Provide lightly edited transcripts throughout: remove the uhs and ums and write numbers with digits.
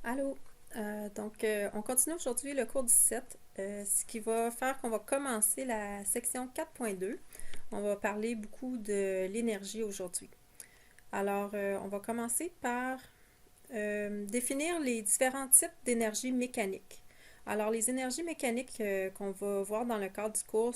Allô? On continue aujourd'hui le cours 17, ce qui va faire qu'on va commencer la section 4.2. On va parler beaucoup de l'énergie aujourd'hui. On va commencer par définir les différents types d'énergie mécanique. Alors, les énergies mécaniques qu'on va voir dans le cadre du cours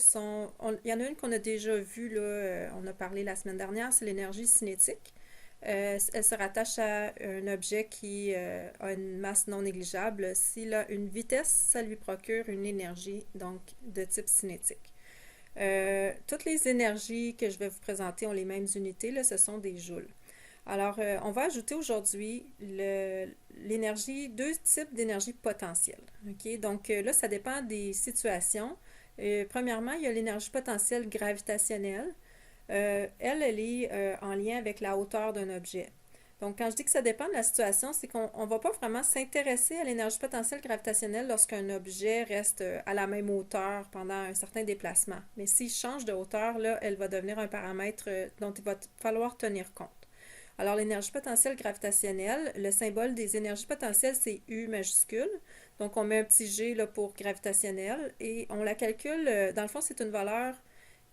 il y en a une qu'on a déjà vue, là, on a parlé la semaine dernière, c'est l'énergie cinétique. Elle se rattache à un objet qui a une masse non négligeable. S'il a une vitesse, ça lui procure une énergie, donc de type cinétique. Toutes les énergies que je vais vous présenter ont les mêmes unités, là, ce sont des joules. On va ajouter aujourd'hui l'énergie, deux types d'énergie potentielle. Okay? Là, ça dépend des situations. Premièrement, il y a l'énergie potentielle gravitationnelle. Elle est en lien avec la hauteur d'un objet. Donc, quand je dis que ça dépend de la situation, c'est qu'on ne va pas vraiment s'intéresser à l'énergie potentielle gravitationnelle lorsqu'un objet reste à la même hauteur pendant un certain déplacement. Mais s'il change de hauteur, là, elle va devenir un paramètre dont il va falloir tenir compte. Alors, l'énergie potentielle gravitationnelle, le symbole des énergies potentielles, c'est U majuscule. Donc, on met un petit G là, pour gravitationnel et on la calcule. Dans le fond, c'est une valeur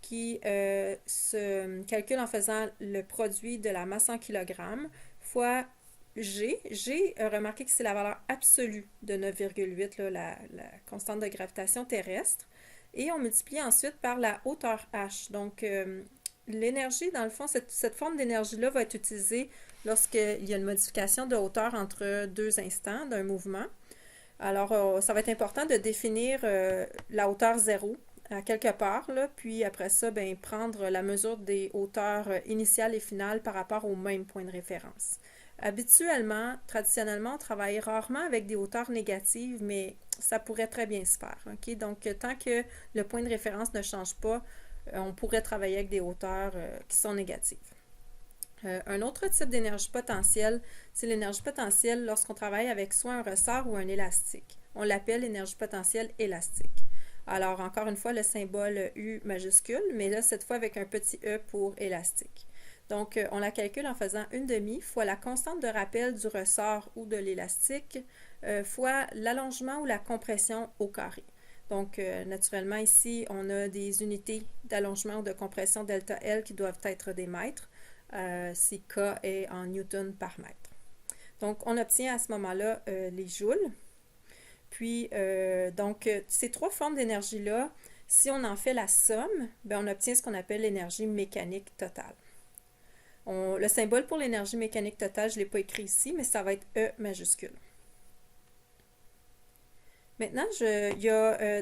qui se calcule en faisant le produit de la masse en kilogrammes fois G. G, remarquez que c'est la valeur absolue de 9,8, là, la constante de gravitation terrestre. Et on multiplie ensuite par la hauteur H. Donc, l'énergie, dans le fond, cette forme d'énergie-là va être utilisée lorsqu'il y a une modification de hauteur entre deux instants d'un mouvement. Ça va être important de définir la hauteur zéro à quelque part, là, puis après ça, ben, prendre la mesure des hauteurs initiales et finales par rapport au même point de référence. Habituellement, traditionnellement, on travaille rarement avec des hauteurs négatives, mais ça pourrait très bien se faire. Okay? Donc, tant que le point de référence ne change pas, on pourrait travailler avec des hauteurs qui sont négatives. Un autre type d'énergie potentielle, c'est l'énergie potentielle lorsqu'on travaille avec soit un ressort ou un élastique. On l'appelle énergie potentielle élastique. Alors, encore une fois, le symbole U majuscule, mais là, cette fois avec un petit E pour élastique. Donc, on la calcule en faisant une demi fois la constante de rappel du ressort ou de l'élastique fois l'allongement ou la compression au carré. Donc, naturellement, ici, on a des unités d'allongement ou de compression delta L qui doivent être des mètres. Si K est en newton par mètre. Donc, on obtient à ce moment-là les joules. Puis, ces trois formes d'énergie-là, si on en fait la somme, ben, on obtient ce qu'on appelle l'énergie mécanique totale. Le symbole pour l'énergie mécanique totale, je ne l'ai pas écrit ici, mais ça va être E majuscule. Maintenant, il y a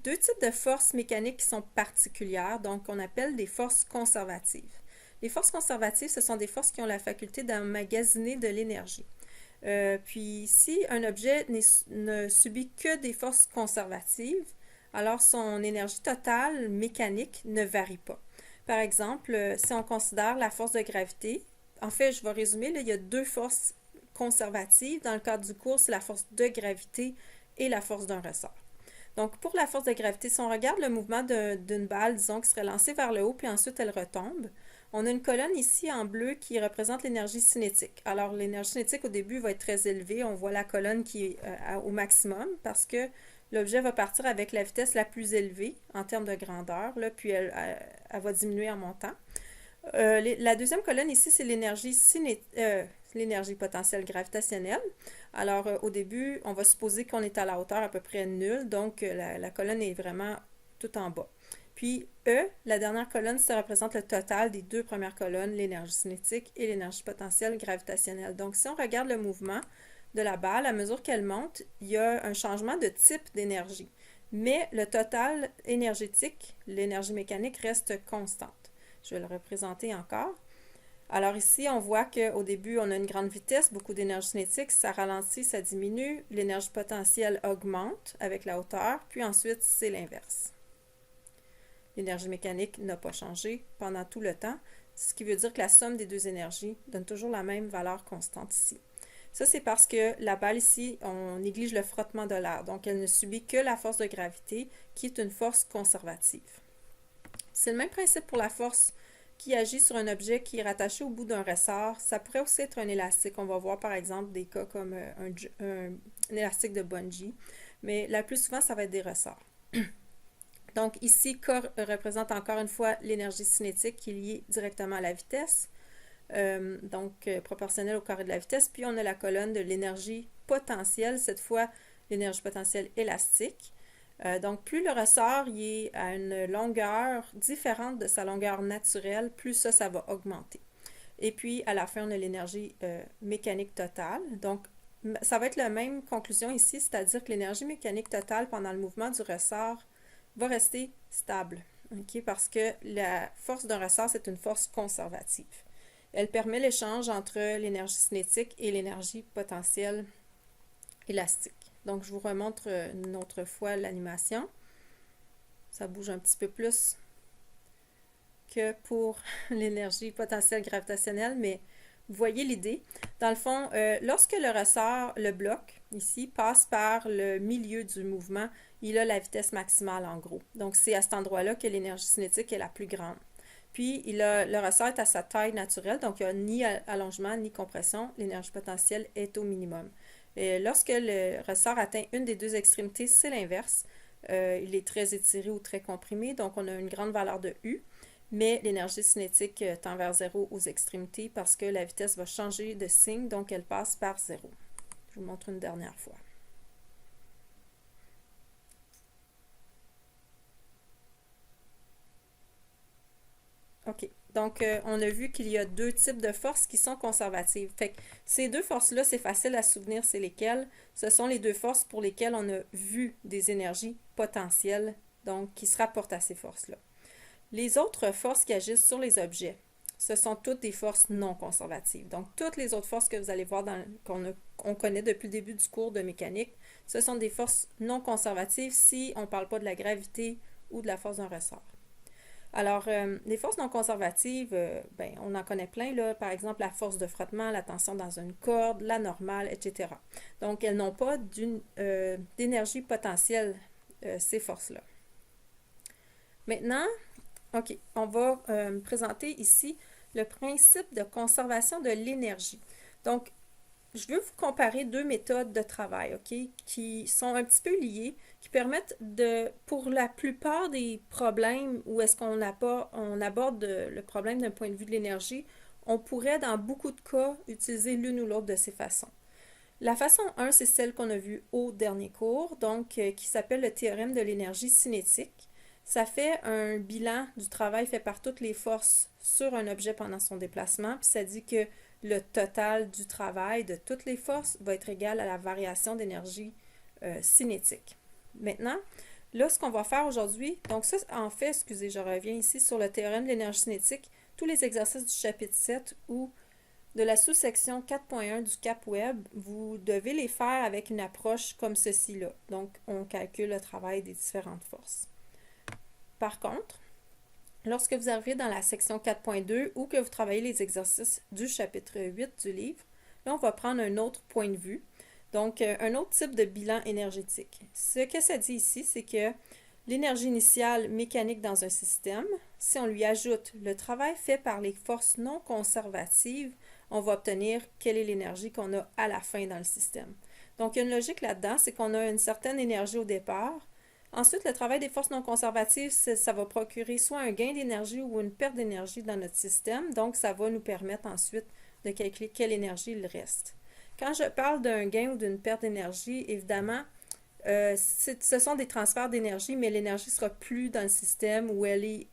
deux types de forces mécaniques qui sont particulières, donc on appelle des forces conservatives. Les forces conservatives, ce sont des forces qui ont la faculté d'emmagasiner de l'énergie. Puis, si un objet ne subit que des forces conservatives, alors son énergie totale mécanique ne varie pas. Par exemple, si on considère la force de gravité, en fait, je vais résumer, là, il y a deux forces conservatives. Dans le cadre du cours, c'est la force de gravité et la force d'un ressort. Donc, pour la force de gravité, si on regarde le mouvement d'une balle, disons, qui serait lancée vers le haut, puis ensuite elle retombe, on a une colonne ici en bleu qui représente l'énergie cinétique. Alors, l'énergie cinétique, au début, va être très élevée. On voit la colonne qui est au maximum parce que l'objet va partir avec la vitesse la plus élevée en termes de grandeur, là, puis elle va diminuer en montant. La deuxième colonne ici, c'est l'énergie potentielle gravitationnelle. Alors, au début, on va supposer qu'on est à la hauteur à peu près nulle, donc la colonne est vraiment tout en bas. Puis, E, la dernière colonne, ça représente le total des deux premières colonnes, l'énergie cinétique et l'énergie potentielle gravitationnelle. Donc, si on regarde le mouvement de la balle, à mesure qu'elle monte, il y a un changement de type d'énergie. Mais le total énergétique, l'énergie mécanique, reste constante. Je vais le représenter encore. Alors ici, on voit qu'au début, on a une grande vitesse, beaucoup d'énergie cinétique, ça ralentit, ça diminue, l'énergie potentielle augmente avec la hauteur, puis ensuite, c'est l'inverse. L'énergie mécanique n'a pas changé pendant tout le temps, ce qui veut dire que la somme des deux énergies donne toujours la même valeur constante ici. Ça, c'est parce que la balle ici, on néglige le frottement de l'air, donc elle ne subit que la force de gravité, qui est une force conservative. C'est le même principe pour la force qui agit sur un objet qui est rattaché au bout d'un ressort. Ça pourrait aussi être un élastique. On va voir par exemple des cas comme un élastique de bungee, mais la plus souvent, ça va être des ressorts. Donc ici, K représente encore une fois l'énergie cinétique qui est liée directement à la vitesse, proportionnelle au carré de la vitesse. Puis on a la colonne de l'énergie potentielle, cette fois l'énergie potentielle élastique. Donc plus le ressort il est à une longueur différente de sa longueur naturelle, plus ça va augmenter. Et puis à la fin, on a l'énergie mécanique totale. Donc ça va être la même conclusion ici, c'est-à-dire que l'énergie mécanique totale pendant le mouvement du ressort va rester stable, parce que la force d'un ressort, c'est une force conservative. Elle permet l'échange entre l'énergie cinétique et l'énergie potentielle élastique. Donc, je vous remontre une autre fois l'animation. Ça bouge un petit peu plus que pour l'énergie potentielle gravitationnelle, mais vous voyez l'idée. Dans le fond, lorsque le ressort, le bloc, ici, passe par le milieu du mouvement, il a la vitesse maximale en gros. Donc, c'est à cet endroit-là que l'énergie cinétique est la plus grande. Puis, le ressort est à sa taille naturelle, donc il n'y a ni allongement ni compression. L'énergie potentielle est au minimum. Et lorsque le ressort atteint une des deux extrémités, c'est l'inverse. Il est très étiré ou très comprimé, donc on a une grande valeur de U. Mais l'énergie cinétique tend vers zéro aux extrémités parce que la vitesse va changer de signe, donc elle passe par zéro. Je vous montre une dernière fois. OK. Donc, on a vu qu'il y a deux types de forces qui sont conservatives. Fait que ces deux forces-là, c'est facile à se souvenir, c'est lesquelles. Ce sont les deux forces pour lesquelles on a vu des énergies potentielles, donc qui se rapportent à ces forces-là. Les autres forces qui agissent sur les objets, ce sont toutes des forces non conservatives. Donc, toutes les autres forces que vous allez voir qu'on connaît depuis le début du cours de mécanique, ce sont des forces non conservatives si on ne parle pas de la gravité ou de la force d'un ressort. Alors, les forces non conservatives, on en connaît plein, là. Par exemple, la force de frottement, la tension dans une corde, la normale, etc. Donc, elles n'ont pas d'énergie potentielle, ces forces-là. Maintenant, OK, on va présenter ici le principe de conservation de l'énergie. Donc, je veux vous comparer deux méthodes de travail, OK, qui sont un petit peu liées, qui permettent pour la plupart des problèmes où est-ce qu'on aborde le problème d'un point de vue de l'énergie, on pourrait, dans beaucoup de cas, utiliser l'une ou l'autre de ces façons. La façon 1, c'est celle qu'on a vue au dernier cours, donc qui s'appelle le théorème de l'énergie cinétique. Ça fait un bilan du travail fait par toutes les forces sur un objet pendant son déplacement, puis ça dit que le total du travail de toutes les forces va être égal à la variation d'énergie cinétique. Maintenant, là, ce qu'on va faire aujourd'hui, donc ça, en fait, excusez, je reviens ici sur le théorème de l'énergie cinétique, tous les exercices du chapitre 7 ou de la sous-section 4.1 du CAP Web, vous devez les faire avec une approche comme ceci-là. Donc, on calcule le travail des différentes forces. Par contre, lorsque vous arrivez dans la section 4.2 ou que vous travaillez les exercices du chapitre 8 du livre, là, on va prendre un autre point de vue, donc un autre type de bilan énergétique. Ce que ça dit ici, c'est que l'énergie initiale mécanique dans un système, si on lui ajoute le travail fait par les forces non conservatives, on va obtenir quelle est l'énergie qu'on a à la fin dans le système. Donc, il y a une logique là-dedans, c'est qu'on a une certaine énergie au départ. Ensuite, le travail des forces non conservatives, ça va procurer soit un gain d'énergie ou une perte d'énergie dans notre système. Donc, ça va nous permettre ensuite de calculer quelle énergie il reste. Quand je parle d'un gain ou d'une perte d'énergie, évidemment, ce sont des transferts d'énergie, mais l'énergie ne sera plus dans le système où elle est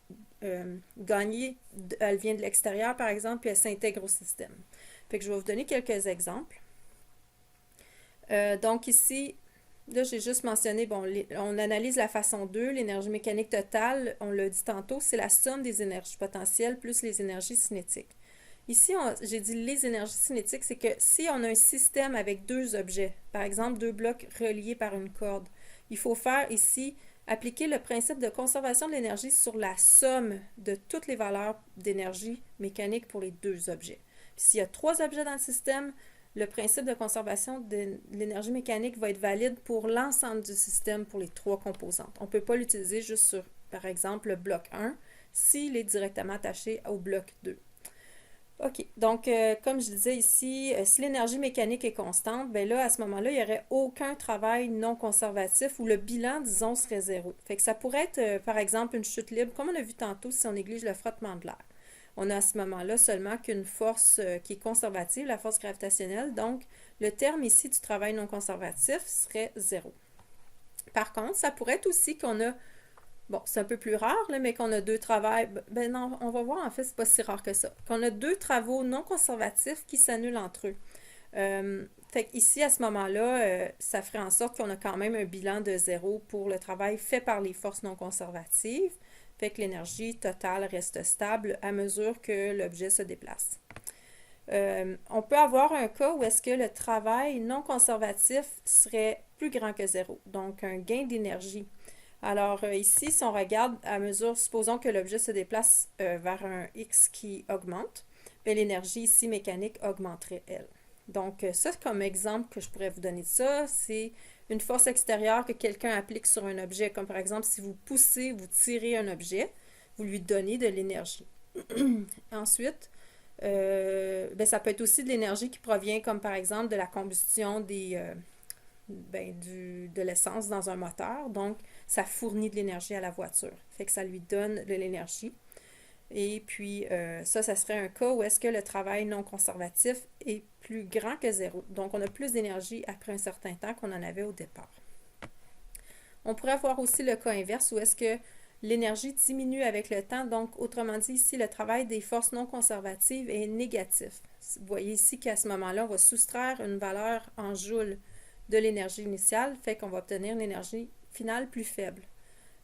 gagnée, elle vient de l'extérieur, par exemple, puis elle s'intègre au système. Fait que je vais vous donner quelques exemples. Donc ici, là, j'ai juste mentionné, on analyse la façon 2, l'énergie mécanique totale, on l'a dit tantôt, c'est la somme des énergies potentielles plus les énergies cinétiques. Ici, j'ai dit les énergies cinétiques, c'est que si on a un système avec deux objets, par exemple deux blocs reliés par une corde, il faut faire ici appliquer le principe de conservation de l'énergie sur la somme de toutes les valeurs d'énergie mécanique pour les deux objets. Puis s'il y a trois objets dans le système, le principe de conservation de l'énergie mécanique va être valide pour l'ensemble du système pour les trois composantes. On ne peut pas l'utiliser juste sur, par exemple, le bloc 1. s'il est directement attaché au bloc 2. OK. Donc, comme je disais ici, si l'énergie mécanique est constante, bien là, à ce moment-là, il n'y aurait aucun travail non conservatif où le bilan, disons, serait zéro. Fait que ça pourrait être, par exemple, une chute libre, comme on a vu tantôt si on néglige le frottement de l'air. On a à ce moment-là seulement qu'une force qui est conservative, la force gravitationnelle. Donc, le terme ici du travail non conservatif serait zéro. Par contre, ça pourrait être aussi qu'on a, bon, c'est un peu plus rare, là, mais qu'on a deux travails, ben non, on va voir, en fait, c'est pas si rare que ça, qu'on a deux travaux non conservatifs qui s'annulent entre eux. Fait qu'ici, à ce moment-là, ça ferait en sorte qu'on a quand même un bilan de zéro pour le travail fait par les forces non conservatives. Fait que l'énergie totale reste stable à mesure que l'objet se déplace. On peut avoir un cas où est-ce que le travail non conservatif serait plus grand que zéro, donc un gain d'énergie. Alors ici, si on regarde à mesure, supposons que l'objet se déplace vers un X qui augmente, bien, l'énergie ici mécanique augmenterait elle. Donc ça, comme exemple que je pourrais vous donner de ça, c'est une force extérieure que quelqu'un applique sur un objet, comme par exemple si vous poussez, vous tirez un objet, vous lui donnez de l'énergie. Ensuite, ben, ça peut être aussi de l'énergie qui provient, comme par exemple de la combustion de l'essence dans un moteur. Donc, ça fournit de l'énergie à la voiture. Fait que ça lui donne de l'énergie. Et puis, ça serait un cas où est-ce que le travail non conservatif est plus grand que zéro. Donc, on a plus d'énergie après un certain temps qu'on en avait au départ. On pourrait avoir aussi le cas inverse où est-ce que l'énergie diminue avec le temps. Donc, autrement dit, ici, le travail des forces non conservatives est négatif. Vous voyez ici qu'à ce moment-là, on va soustraire une valeur en joules de l'énergie initiale, fait qu'on va obtenir une énergie finale plus faible.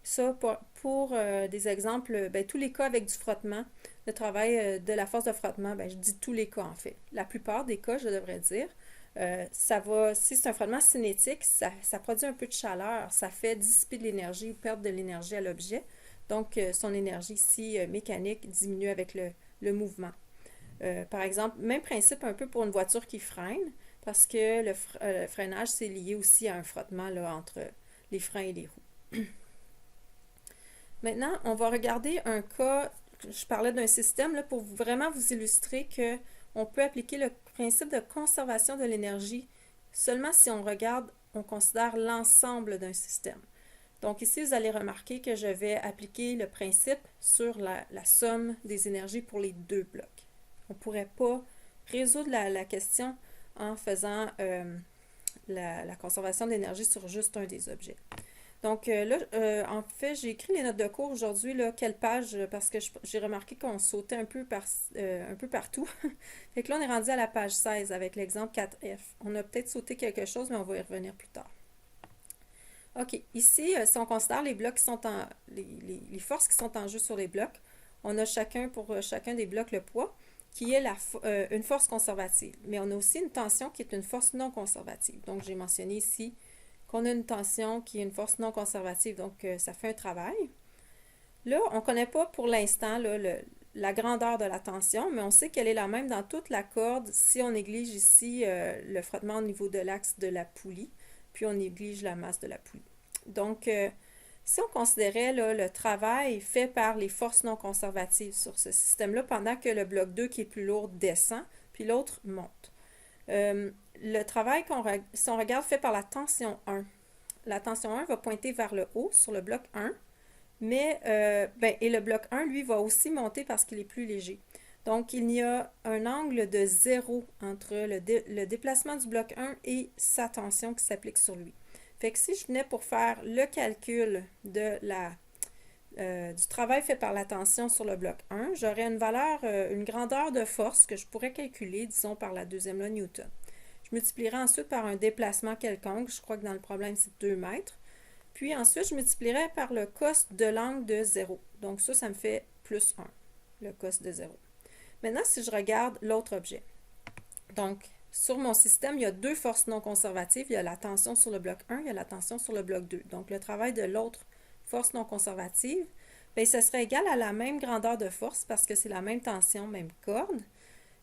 Ça, pour des exemples, ben, tous les cas avec du frottement, le travail de la force de frottement, ben, je dis tous les cas en fait. La plupart des cas, je devrais dire, si c'est un frottement cinétique, ça produit un peu de chaleur, ça fait dissiper de l'énergie ou perdre de l'énergie à l'objet. Donc, son énergie ici mécanique diminue avec le mouvement. Par exemple, même principe un peu pour une voiture qui freine, parce que le freinage, c'est lié aussi à un frottement là, entre les freins et les roues. Maintenant, on va regarder un cas, je parlais d'un système là, pour vraiment vous illustrer qu'on peut appliquer le principe de conservation de l'énergie seulement si on regarde, on considère l'ensemble d'un système. Donc ici, vous allez remarquer que je vais appliquer le principe sur la somme des énergies pour les deux blocs. On ne pourrait pas résoudre la question en faisant la conservation d'énergie sur juste un des objets. Donc là, en fait, j'ai écrit les notes de cours aujourd'hui, là, quelle page, parce que j'ai remarqué qu'on sautait un peu partout. Fait que là, on est rendu à la page 16 avec l'exemple 4F. On a peut-être sauté quelque chose, mais on va y revenir plus tard. OK, ici, si on considère les blocs qui sont les forces qui sont en jeu sur les blocs, on a pour chacun des blocs le poids, qui est une force conservative. Mais on a aussi une tension qui est une force non conservative. Donc, j'ai mentionné ici qu'on a une tension qui est une force non conservative, donc ça fait un travail. Là, on ne connaît pas pour l'instant la grandeur de la tension, mais on sait qu'elle est la même dans toute la corde si on néglige ici le frottement au niveau de l'axe de la poulie, puis on néglige la masse de la poulie. Donc, si on considérait là, le travail fait par les forces non conservatives sur ce système-là, pendant que le bloc 2 qui est plus lourd descend, puis l'autre monte. Le travail, si on regarde, fait par la tension 1. La tension 1 va pointer vers le haut sur le bloc 1, mais et le bloc 1, lui, va aussi monter parce qu'il est plus léger. Donc, il y a un angle de 0 entre le déplacement du bloc 1 et sa tension qui s'applique sur lui. Fait que si je venais pour faire le calcul du travail fait par la tension sur le bloc 1, j'aurais une grandeur de force que je pourrais calculer, disons, par la deuxième loi Newton. Je multiplierai ensuite par un déplacement quelconque. Je crois que dans le problème, c'est 2 mètres. Puis ensuite, je multiplierai par le cos de l'angle de 0. Donc ça me fait plus 1, le cos de 0. Maintenant, si je regarde l'autre objet. Donc, sur mon système, il y a deux forces non conservatives. Il y a la tension sur le bloc 1, il y a la tension sur le bloc 2. Donc, le travail de l'autre force non conservative, bien, ce serait égal à la même grandeur de force parce que c'est la même tension, même corde.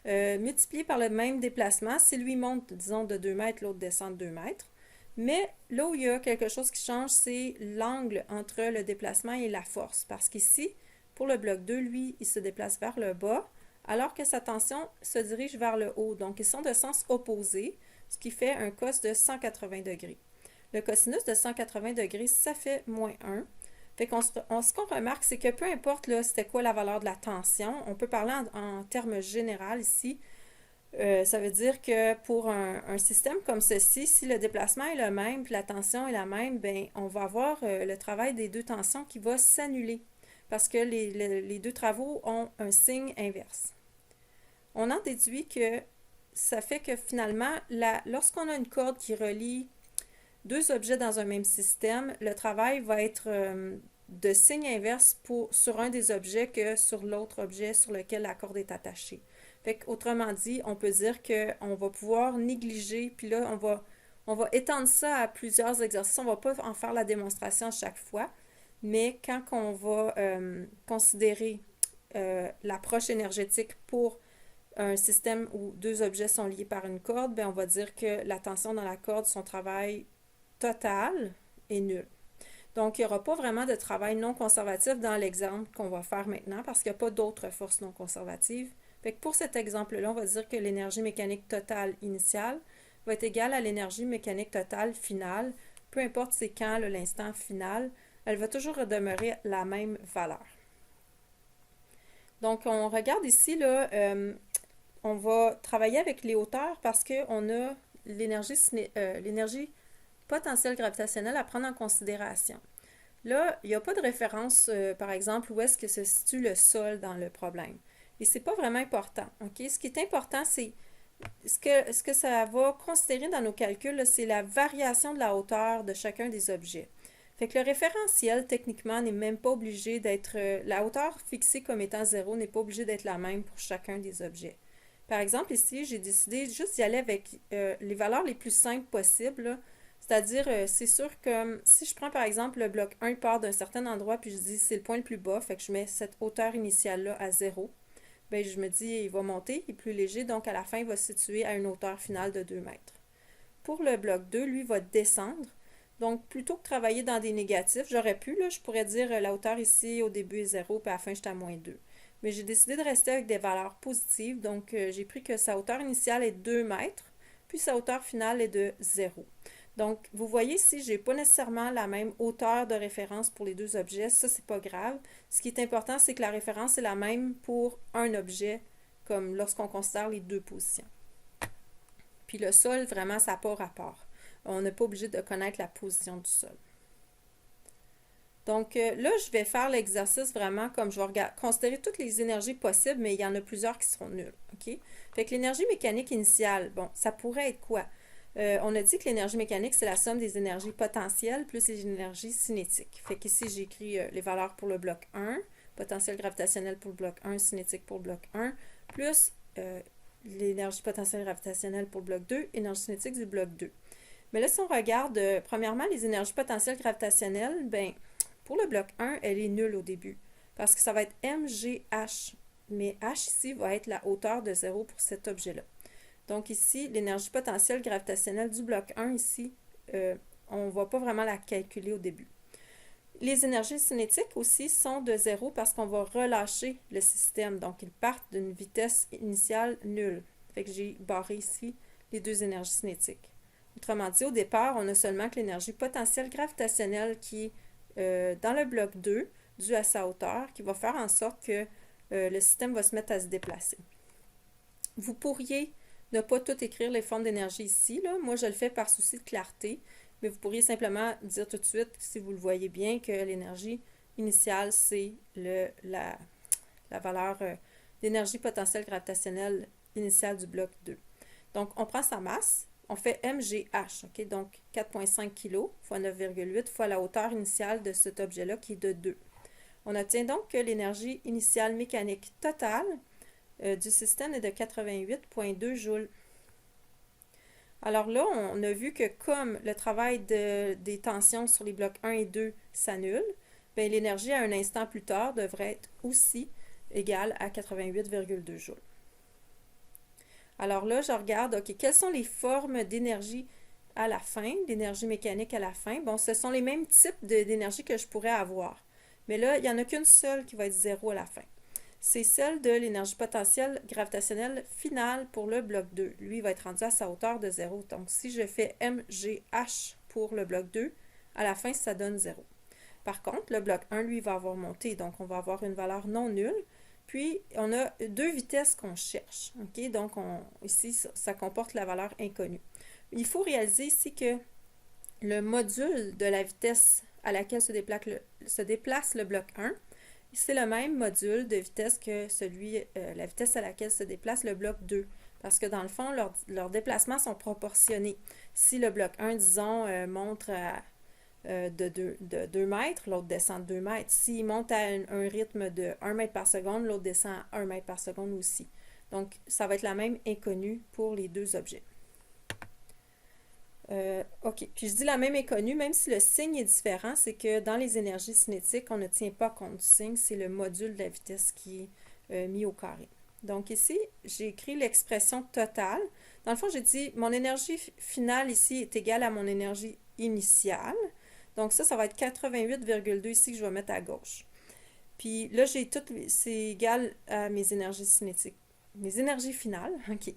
Multiplié par le même déplacement. Si lui monte, disons, de 2 mètres, l'autre descend de 2 mètres. Mais là où il y a quelque chose qui change, c'est l'angle entre le déplacement et la force. Parce qu'ici, Pour le bloc 2, lui, il se déplace vers le bas, alors que sa tension se dirige vers le haut. Donc, ils sont de sens opposé, ce qui fait un cos de 180 degrés. Le cosinus de 180 degrés, ça fait moins 1. Fait qu'on ce qu'on remarque, c'est que peu importe c'était quoi la valeur de la tension, on peut parler en termes généraux ici. Ça veut dire que pour un système comme ceci, si le déplacement est le même, puis la tension est la même, ben on va avoir le travail des deux tensions qui va s'annuler parce que les deux travaux ont un signe inverse. On en déduit que ça fait que finalement, lorsqu'on a une corde qui relie deux objets dans un même système, le travail va être de signe inverse sur un des objets que sur l'autre objet sur lequel la corde est attachée. Fait qu'autrement dit, on peut dire qu'on va pouvoir négliger, puis là, on va étendre ça à plusieurs exercices. On ne va pas en faire la démonstration à chaque fois, mais quand on va considérer l'approche énergétique pour un système où deux objets sont liés par une corde, ben on va dire que la tension dans la corde, son travail total est nul. Donc, il n'y aura pas vraiment de travail non conservatif dans l'exemple qu'on va faire maintenant parce qu'il n'y a pas d'autres forces non conservatives. Fait que pour cet exemple-là, on va dire que l'énergie mécanique totale initiale va être égale à l'énergie mécanique totale finale. Peu importe c'est quand l'instant final, elle va toujours demeurer la même valeur. Donc, on regarde ici, là, on va travailler avec les hauteurs parce qu'on a l'énergie potentielle gravitationnelle à prendre en considération. Là, il n'y a pas de référence, par exemple, où est-ce que se situe le sol dans le problème. Et c'est pas vraiment important. OK? Ce qui est important, c'est ce que ça va considérer dans nos calculs, c'est la variation de la hauteur de chacun des objets. Fait que le référentiel, techniquement, n'est même pas obligé d'être... la hauteur fixée comme étant 0 n'est pas obligée d'être la même pour chacun des objets. Par exemple, ici, j'ai décidé juste d'y aller avec les valeurs les plus simples possibles. C'est-à-dire, c'est sûr que si je prends par exemple le bloc 1 part d'un certain endroit, puis je dis c'est le point le plus bas, fait que je mets cette hauteur initiale-là à 0, bien je me dis il va monter, il est plus léger, donc à la fin, il va se situer à une hauteur finale de 2 mètres. Pour le bloc 2, lui, va descendre. Donc, plutôt que travailler dans des négatifs, j'aurais pu, là, je pourrais dire la hauteur ici au début est 0, puis à la fin, j'étais à moins 2. Mais j'ai décidé de rester avec des valeurs positives, donc j'ai pris que sa hauteur initiale est 2 mètres, puis sa hauteur finale est de 0. Donc, vous voyez ici, je n'ai pas nécessairement la même hauteur de référence pour les deux objets. Ça, c'est pas grave. Ce qui est important, c'est que la référence est la même pour un objet, comme lorsqu'on considère les deux positions. Puis le sol, vraiment, ça n'a pas rapport. On n'est pas obligé de connaître la position du sol. Donc là, je vais faire l'exercice vraiment comme je vais considérer toutes les énergies possibles, mais il y en a plusieurs qui seront nulles. OK? Fait que l'énergie mécanique initiale, bon, ça pourrait être quoi? On a dit que l'énergie mécanique, c'est la somme des énergies potentielles plus les énergies cinétiques. Fait qu'ici, j'ai écrit les valeurs pour le bloc 1, potentiel gravitationnel pour le bloc 1, cinétique pour le bloc 1, plus l'énergie potentielle gravitationnelle pour le bloc 2, énergie cinétique du bloc 2. Mais là, si on regarde, premièrement, les énergies potentielles gravitationnelles, ben, pour le bloc 1, elle est nulle au début, parce que ça va être mgh, mais h ici va être la hauteur de 0 pour cet objet-là. Donc ici, l'énergie potentielle gravitationnelle du bloc 1, ici, on ne va pas vraiment la calculer au début. Les énergies cinétiques aussi sont de 0 parce qu'on va relâcher le système. Donc, ils partent d'une vitesse initiale nulle. Fait que j'ai barré ici les deux énergies cinétiques. Autrement dit, au départ, on a seulement que l'énergie potentielle gravitationnelle qui est dans le bloc 2, due à sa hauteur, qui va faire en sorte que le système va se mettre à se déplacer. Vous pourriez ne pas tout écrire les formes d'énergie ici. Là. Moi, je le fais par souci de clarté, mais vous pourriez simplement dire tout de suite, si vous le voyez bien, que l'énergie initiale, c'est la valeur d'énergie potentielle gravitationnelle initiale du bloc 2. Donc, on prend sa masse, on fait mgh, okay? Donc 4,5 kg fois 9,8 fois la hauteur initiale de cet objet-là qui est de 2. On obtient donc que l'énergie initiale mécanique totale du système est de 88,2 joules. Alors là, on a vu que comme le travail des tensions sur les blocs 1 et 2 s'annule, bien, l'énergie à un instant plus tard devrait être aussi égale à 88,2 joules. Alors là, je regarde, OK, quelles sont les formes d'énergie à la fin, d'énergie mécanique à la fin? Bon, ce sont les mêmes types d'énergie que je pourrais avoir. Mais là, il n'y en a qu'une seule qui va être 0 à la fin. C'est celle de l'énergie potentielle gravitationnelle finale pour le bloc 2. Lui, il va être rendu à sa hauteur de 0. Donc, si je fais mgh pour le bloc 2, à la fin, ça donne 0. Par contre, le bloc 1, lui, va avoir monté. Donc, on va avoir une valeur non nulle. Puis, on a deux vitesses qu'on cherche. Okay? Donc, ici, ça comporte la valeur inconnue. Il faut réaliser ici que le module de la vitesse à laquelle se déplace le bloc 1, c'est le même module de vitesse que la vitesse à laquelle se déplace le bloc 2. Parce que dans le fond, leurs déplacements sont proportionnés. Si le bloc 1, disons, monte de 2 mètres, l'autre descend de 2 mètres. S'il monte à un rythme de 1 mètre par seconde, l'autre descend à 1 mètre par seconde aussi. Donc, ça va être la même inconnue pour les deux objets. OK. Puis je dis la même inconnue, même si le signe est différent, c'est que dans les énergies cinétiques, on ne tient pas compte du signe, c'est le module de la vitesse qui est mis au carré. Donc ici, j'ai écrit l'expression totale. Dans le fond, j'ai dit mon énergie finale ici est égale à mon énergie initiale. Donc ça va être 88,2 ici que je vais mettre à gauche. Puis là, c'est égal à mes énergies cinétiques. Mes énergies finales, OK.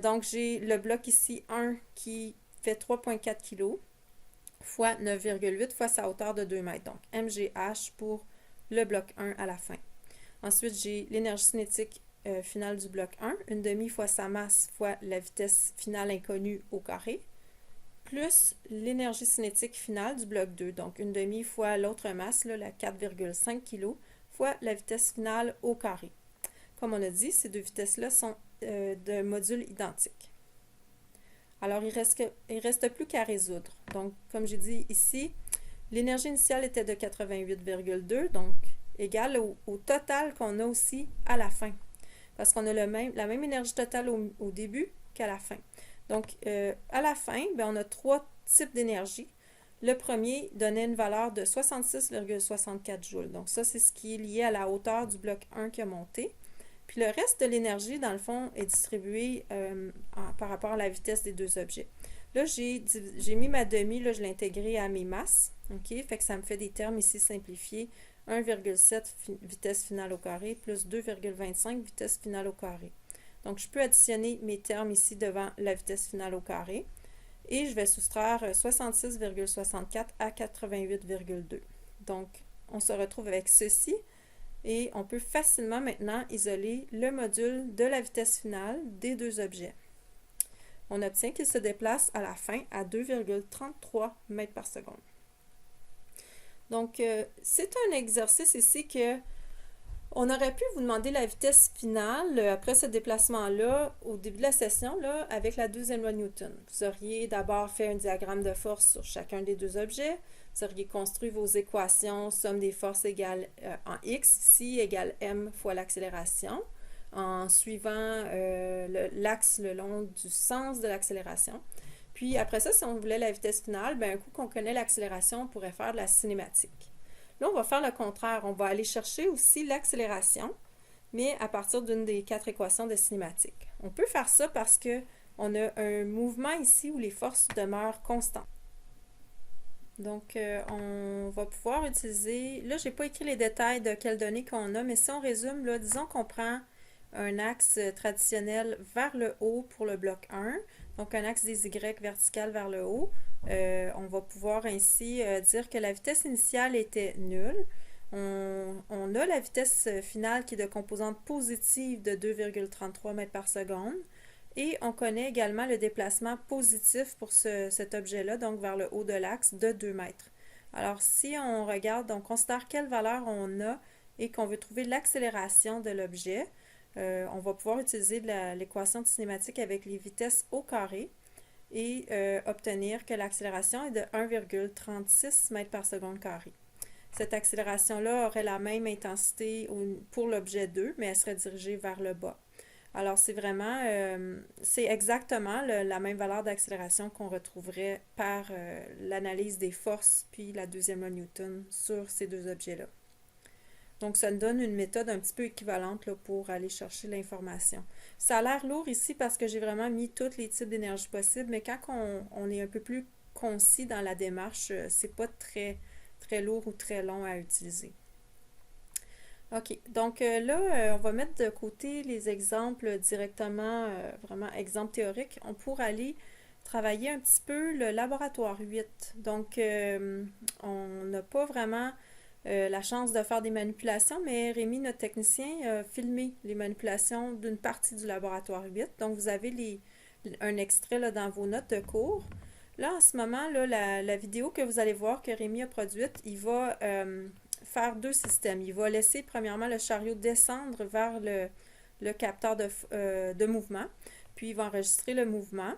Donc j'ai le bloc ici 1 qui fait 3,4 kg fois 9,8 fois sa hauteur de 2 mètres. Donc, mgh pour le bloc 1 à la fin. Ensuite, j'ai l'énergie cinétique finale du bloc 1, une demi fois sa masse fois la vitesse finale inconnue au carré, plus l'énergie cinétique finale du bloc 2, donc une demi fois l'autre masse, là, la 4,5 kg, fois la vitesse finale au carré. Comme on a dit, ces deux vitesses-là sont de modules identiques. Alors, il reste plus qu'à résoudre. Donc, comme j'ai dit ici, l'énergie initiale était de 88,2, donc égale au total qu'on a aussi à la fin. Parce qu'on a la même énergie totale au début qu'à la fin. Donc, à la fin, on a trois types d'énergie. Le premier donnait une valeur de 66,64 joules. Donc, ça, c'est ce qui est lié à la hauteur du bloc 1 qui a monté. Puis le reste de l'énergie, dans le fond, est distribué par rapport à la vitesse des deux objets. Là, j'ai mis ma demi, là, je l'ai intégrée à mes masses. OK? Fait que ça me fait des termes ici simplifiés. 1,7 vitesse finale au carré plus 2,25 vitesse finale au carré. Donc, je peux additionner mes termes ici devant la vitesse finale au carré. Et je vais soustraire 66,64 à 88,2. Donc, on se retrouve avec ceci. Et on peut facilement maintenant isoler le module de la vitesse finale des deux objets. On obtient qu'il se déplace à la fin à 2,33 mètres par seconde. Donc, c'est un exercice ici que on aurait pu vous demander la vitesse finale après ce déplacement-là au début de la session là, avec la deuxième loi de Newton. Vous auriez d'abord fait un diagramme de force sur chacun des deux objets. Vous auriez construit vos équations, somme des forces égale en x, ici égale m fois l'accélération, en suivant l'axe le long du sens de l'accélération. Puis après ça, si on voulait la vitesse finale, un coup qu'on connaît l'accélération, on pourrait faire de la cinématique. Là, on va faire le contraire. On va aller chercher aussi l'accélération, mais à partir d'une des 4 équations de cinématique. On peut faire ça parce qu'on a un mouvement ici où les forces demeurent constantes. Donc, on va pouvoir utiliser... Là, je n'ai pas écrit les détails de quelles données qu'on a, mais si on résume, là, disons qu'on prend un axe traditionnel vers le haut pour le bloc 1, donc un axe des Y vertical vers le haut. On va pouvoir ainsi dire que la vitesse initiale était nulle. On a la vitesse finale qui est de composante positive de 2,33 mètres par seconde. Et on connaît également le déplacement positif pour cet objet-là, donc vers le haut de l'axe, de 2 mètres. Alors, si on regarde, on considère quelle valeur on a et qu'on veut trouver l'accélération de l'objet, on va pouvoir utiliser l'équation de cinématique avec les vitesses au carré et obtenir que l'accélération est de 1,36 mètres par seconde carré. Cette accélération-là aurait la même intensité pour l'objet 2, mais elle serait dirigée vers le bas. Alors, c'est exactement la même valeur d'accélération qu'on retrouverait par l'analyse des forces puis la deuxième loi de Newton sur ces deux objets-là. Donc, ça nous donne une méthode un petit peu équivalente là, pour aller chercher l'information. Ça a l'air lourd ici parce que j'ai vraiment mis tous les types d'énergie possibles, mais quand on est un peu plus concis dans la démarche, c'est pas très, très lourd ou très long à utiliser. OK. Donc là, on va mettre de côté les exemples directement, vraiment exemples théoriques. On pourrait aller travailler un petit peu le laboratoire 8. Donc, on n'a pas vraiment la chance de faire des manipulations, mais Rémi, notre technicien, a filmé les manipulations d'une partie du laboratoire 8. Donc, vous avez un extrait là, dans vos notes de cours. Là, en ce moment, là, la vidéo que vous allez voir que Rémi a produite, il va faire deux systèmes. Il va laisser premièrement le chariot descendre vers le capteur de mouvement, puis il va enregistrer le mouvement.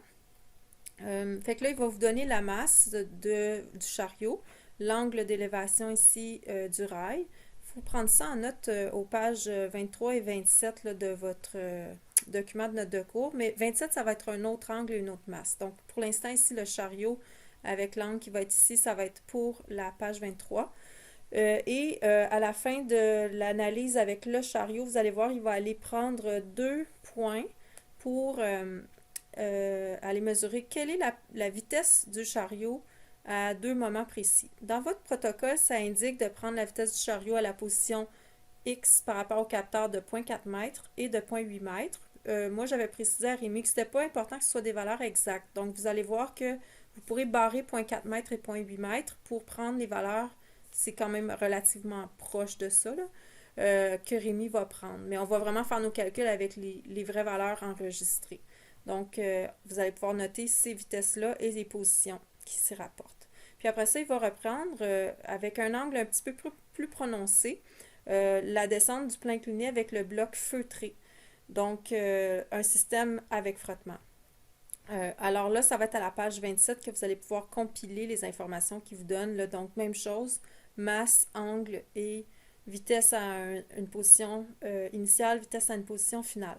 Fait que là, il va vous donner la masse du chariot, l'angle d'élévation ici du rail. Il faut prendre ça en note aux pages 23 et 27 là, de votre document de note de cours. Mais 27, ça va être un autre angle et une autre masse. Donc, pour l'instant, ici, le chariot avec l'angle qui va être ici, ça va être pour la page 23. À la fin de l'analyse avec le chariot, vous allez voir, il va aller prendre 2 points pour aller mesurer quelle est la vitesse du chariot à 2 moments précis. Dans votre protocole, ça indique de prendre la vitesse du chariot à la position X par rapport au capteur de 0,4 m et de 0,8 m. Moi, j'avais précisé à Rémi que ce n'était pas important que ce soit des valeurs exactes. Donc, vous allez voir que vous pourrez barrer 0,4 m et 0,8 m pour prendre les valeurs. C'est quand même relativement proche de ça, là, que Rémi va prendre. Mais on va vraiment faire nos calculs avec les vraies valeurs enregistrées. Donc, vous allez pouvoir noter ces vitesses-là et les positions qui s'y rapportent. Puis après ça, il va reprendre avec un angle un petit peu plus prononcé la descente du plein incliné avec le bloc feutré. Donc, un système avec frottement. Alors là, ça va être à la page 27 que vous allez pouvoir compiler les informations qui vous donnent. Là. Donc, même chose, masse, angle et vitesse à une position initiale, vitesse à une position finale.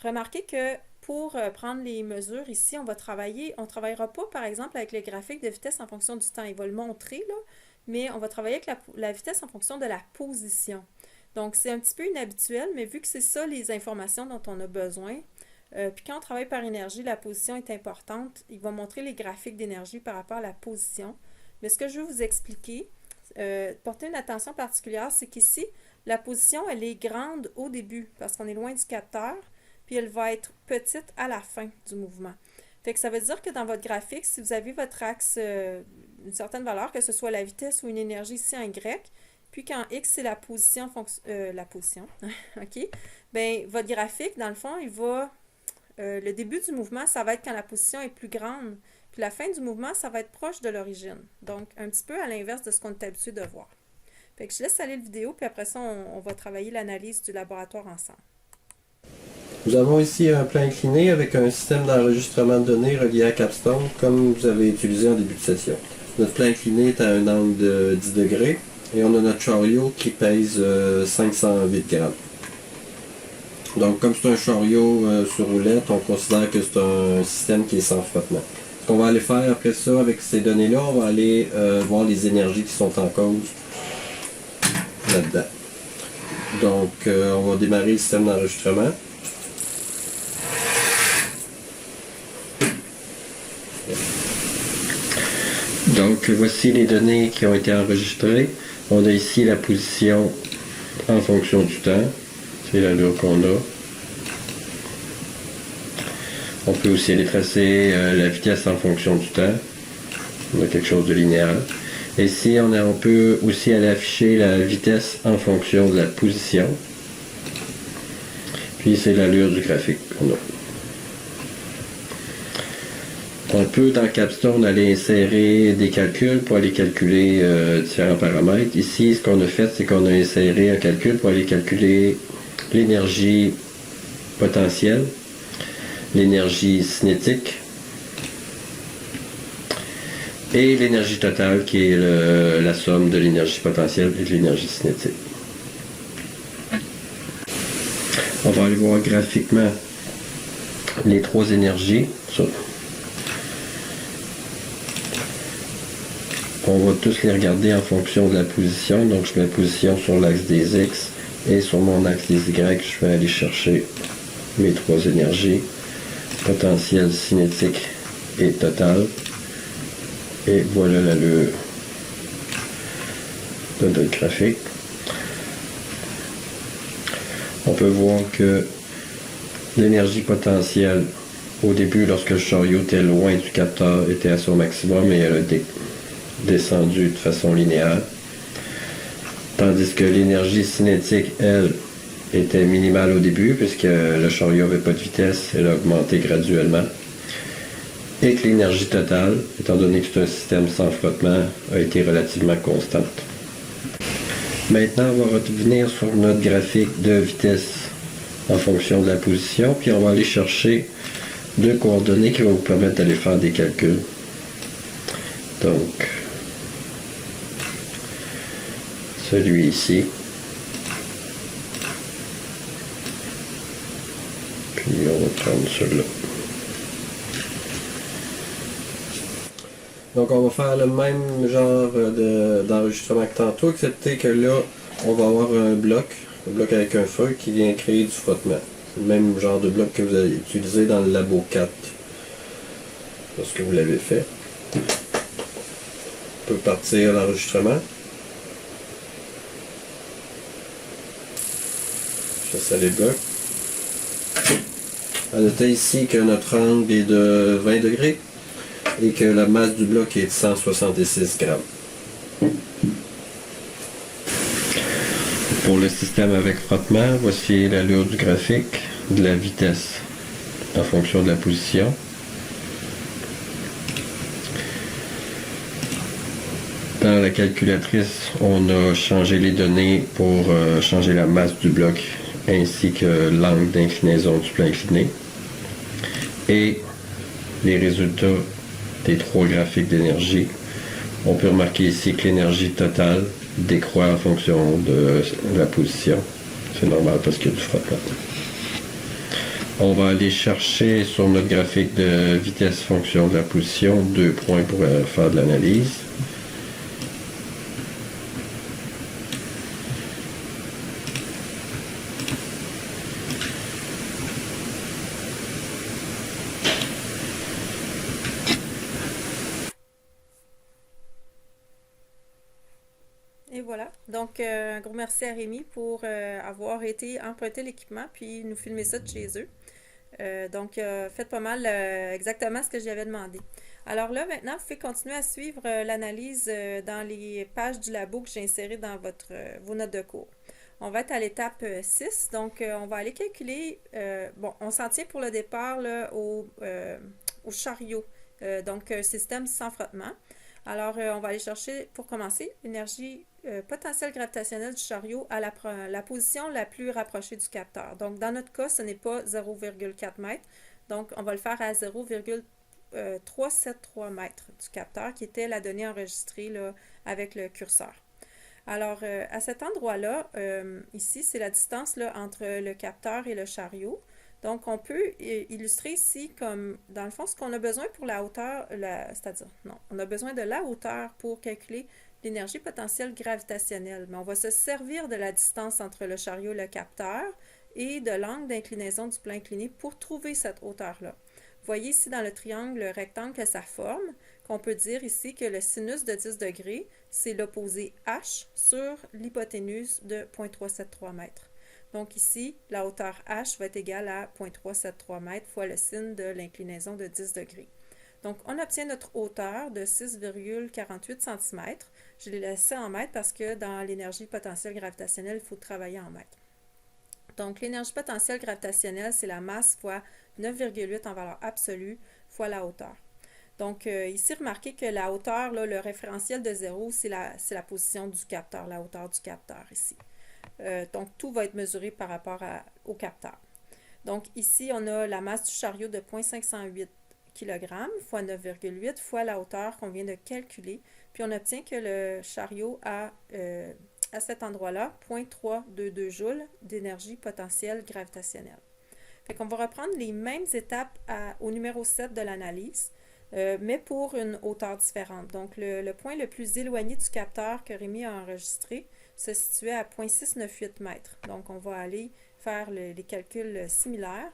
Remarquez que pour prendre les mesures ici, on ne travaillera pas par exemple avec le graphique de vitesse en fonction du temps. Il va le montrer, là, mais on va travailler avec la vitesse en fonction de la position. Donc, c'est un petit peu inhabituel, mais vu que c'est ça les informations dont on a besoin, puis quand on travaille par énergie, la position est importante. Il va montrer les graphiques d'énergie par rapport à la position. Mais ce que je veux vous expliquer, porter une attention particulière, c'est qu'ici, la position, elle est grande au début parce qu'on est loin du capteur, puis elle va être petite à la fin du mouvement. Fait que ça veut dire que dans votre graphique, si vous avez votre axe, une certaine valeur, que ce soit la vitesse ou une énergie ici en Y, puis quand X, c'est la position, OK? Bien, votre graphique, dans le fond, il va... le début du mouvement, ça va être quand la position est plus grande, puis la fin du mouvement, ça va être proche de l'origine. Donc, un petit peu à l'inverse de ce qu'on est habitué de voir. Fait que je laisse aller la vidéo, puis après ça, on va travailler l'analyse du laboratoire ensemble. Nous avons ici un plan incliné avec un système d'enregistrement de données relié à Capstone, comme vous avez utilisé en début de session. Notre plan incliné est à un angle de 10 degrés et on a notre chariot qui pèse 508 grammes. Donc, comme c'est un chariot sur roulette, on considère que c'est un système qui est sans frottement. Ce qu'on va aller faire après ça, avec ces données-là, on va aller voir les énergies qui sont en cause là-dedans. Donc, on va démarrer le système d'enregistrement. Donc, voici les données qui ont été enregistrées. On a ici la position en fonction du temps. C'est l'allure qu'on a. On peut aussi aller tracer la vitesse en fonction du temps. On a quelque chose de linéaire. Et ici, on peut aussi aller afficher la vitesse en fonction de la position. Puis c'est l'allure du graphique qu'on a. On peut dans Capstone aller insérer des calculs pour aller calculer différents paramètres. Ici, ce qu'on a fait, c'est qu'on a inséré un calcul pour aller calculer l'énergie potentielle, l'énergie cinétique et l'énergie totale qui est la somme de l'énergie potentielle et de l'énergie cinétique. On va aller voir graphiquement les trois énergies. On va tous les regarder en fonction de la position. Donc, je mets la position sur l'axe des X et sur mon axe des Y, je vais aller chercher mes trois énergies, potentielle, cinétique et totale. Et voilà l'allure de notre graphique. on peut voir que l'énergie potentielle au début, lorsque le chariot était loin du capteur, était à son maximum et elle a descendu de façon linéaire. Tandis que l'énergie cinétique, elle, était minimale au début, puisque le chariot n'avait pas de vitesse, elle a augmenté graduellement. Et que l'énergie totale, étant donné que c'est un système sans frottement, a été relativement constante. Maintenant, on va revenir sur notre graphique de vitesse en fonction de la position, puis on va aller chercher deux coordonnées qui vont vous permettre d'aller faire des calculs. Donc, celui ici, puis on va prendre celui-là. Donc on va faire le même genre d'enregistrement que tantôt, excepté que là, on va avoir un bloc avec un feu qui vient créer du frottement. C'est le même genre de bloc que vous avez utilisé dans le Labo 4, lorsque vous l'avez fait. On peut partir l'enregistrement. Ça les blocs. À noter ici que notre angle est de 20 degrés et que la masse du bloc est de 166 grammes. Pour le système avec frottement, voici l'allure du graphique de la vitesse en fonction de la position. Dans la calculatrice, on a changé les données pour changer la masse du bloc ainsi que l'angle d'inclinaison du plan incliné. Et les résultats des trois graphiques d'énergie. On peut remarquer ici que l'énergie totale décroît en fonction de la position. C'est normal parce qu'il y a du frottement. On va aller chercher sur notre graphique de vitesse fonction de la position 2 points pour faire de l'analyse. Et voilà. Donc, un gros merci à Rémi pour avoir été emprunter l'équipement puis nous filmer ça de chez eux. Donc, faites pas mal exactement ce que j'avais demandé. Alors là, maintenant, vous pouvez continuer à suivre l'analyse dans les pages du labo que j'ai insérées dans vos notes de cours. On va être à l'étape 6, donc on va aller calculer, bon, on s'en tient pour le départ là, au chariot, donc un système sans frottement. Alors, on va aller chercher, pour commencer, l'énergie potentielle gravitationnelle du chariot à la position la plus rapprochée du capteur. Donc, dans notre cas, ce n'est pas 0,4 m. Donc, on va le faire à 0,373 m du capteur, qui était la donnée enregistrée là, avec le curseur. Alors, à cet endroit-là, ici, c'est la distance là, entre le capteur et le chariot. Donc, on peut illustrer ici comme, dans le fond, ce qu'on a besoin pour la hauteur, c'est-à-dire, non, on a besoin de la hauteur pour calculer l'énergie potentielle gravitationnelle. Mais on va se servir de la distance entre le chariot et le capteur et de l'angle d'inclinaison du plan incliné pour trouver cette hauteur-là. Vous voyez ici dans le triangle, le rectangle que ça forme, qu'on peut dire ici que le sinus de 10 degrés, c'est l'opposé H sur l'hypoténuse de 0,373 m. Donc ici, la hauteur H va être égale à 0,373 m fois le sin de l'inclinaison de 10 degrés. Donc, on obtient notre hauteur de 6,48 cm. Je l'ai laissé en mètres parce que dans l'énergie potentielle gravitationnelle, il faut travailler en mètres. Donc, l'énergie potentielle gravitationnelle, c'est la masse fois 9,8 en valeur absolue fois la hauteur. Donc, ici, remarquez que la hauteur, là, le référentiel de 0, c'est la position du capteur, la hauteur du capteur ici. Donc, tout va être mesuré par rapport au capteur. Donc, ici, on a la masse du chariot de 0,508 kg fois 9,8 fois la hauteur qu'on vient de calculer. Puis, on obtient que le chariot a, à cet endroit-là, 0,322 joules d'énergie potentielle gravitationnelle. Fait qu'on va reprendre les mêmes étapes au numéro 7 de l'analyse, mais pour une hauteur différente. Donc, le point le plus éloigné du capteur que Rémi a enregistré se situait à 0,698 m. Donc, on va aller faire les calculs similaires.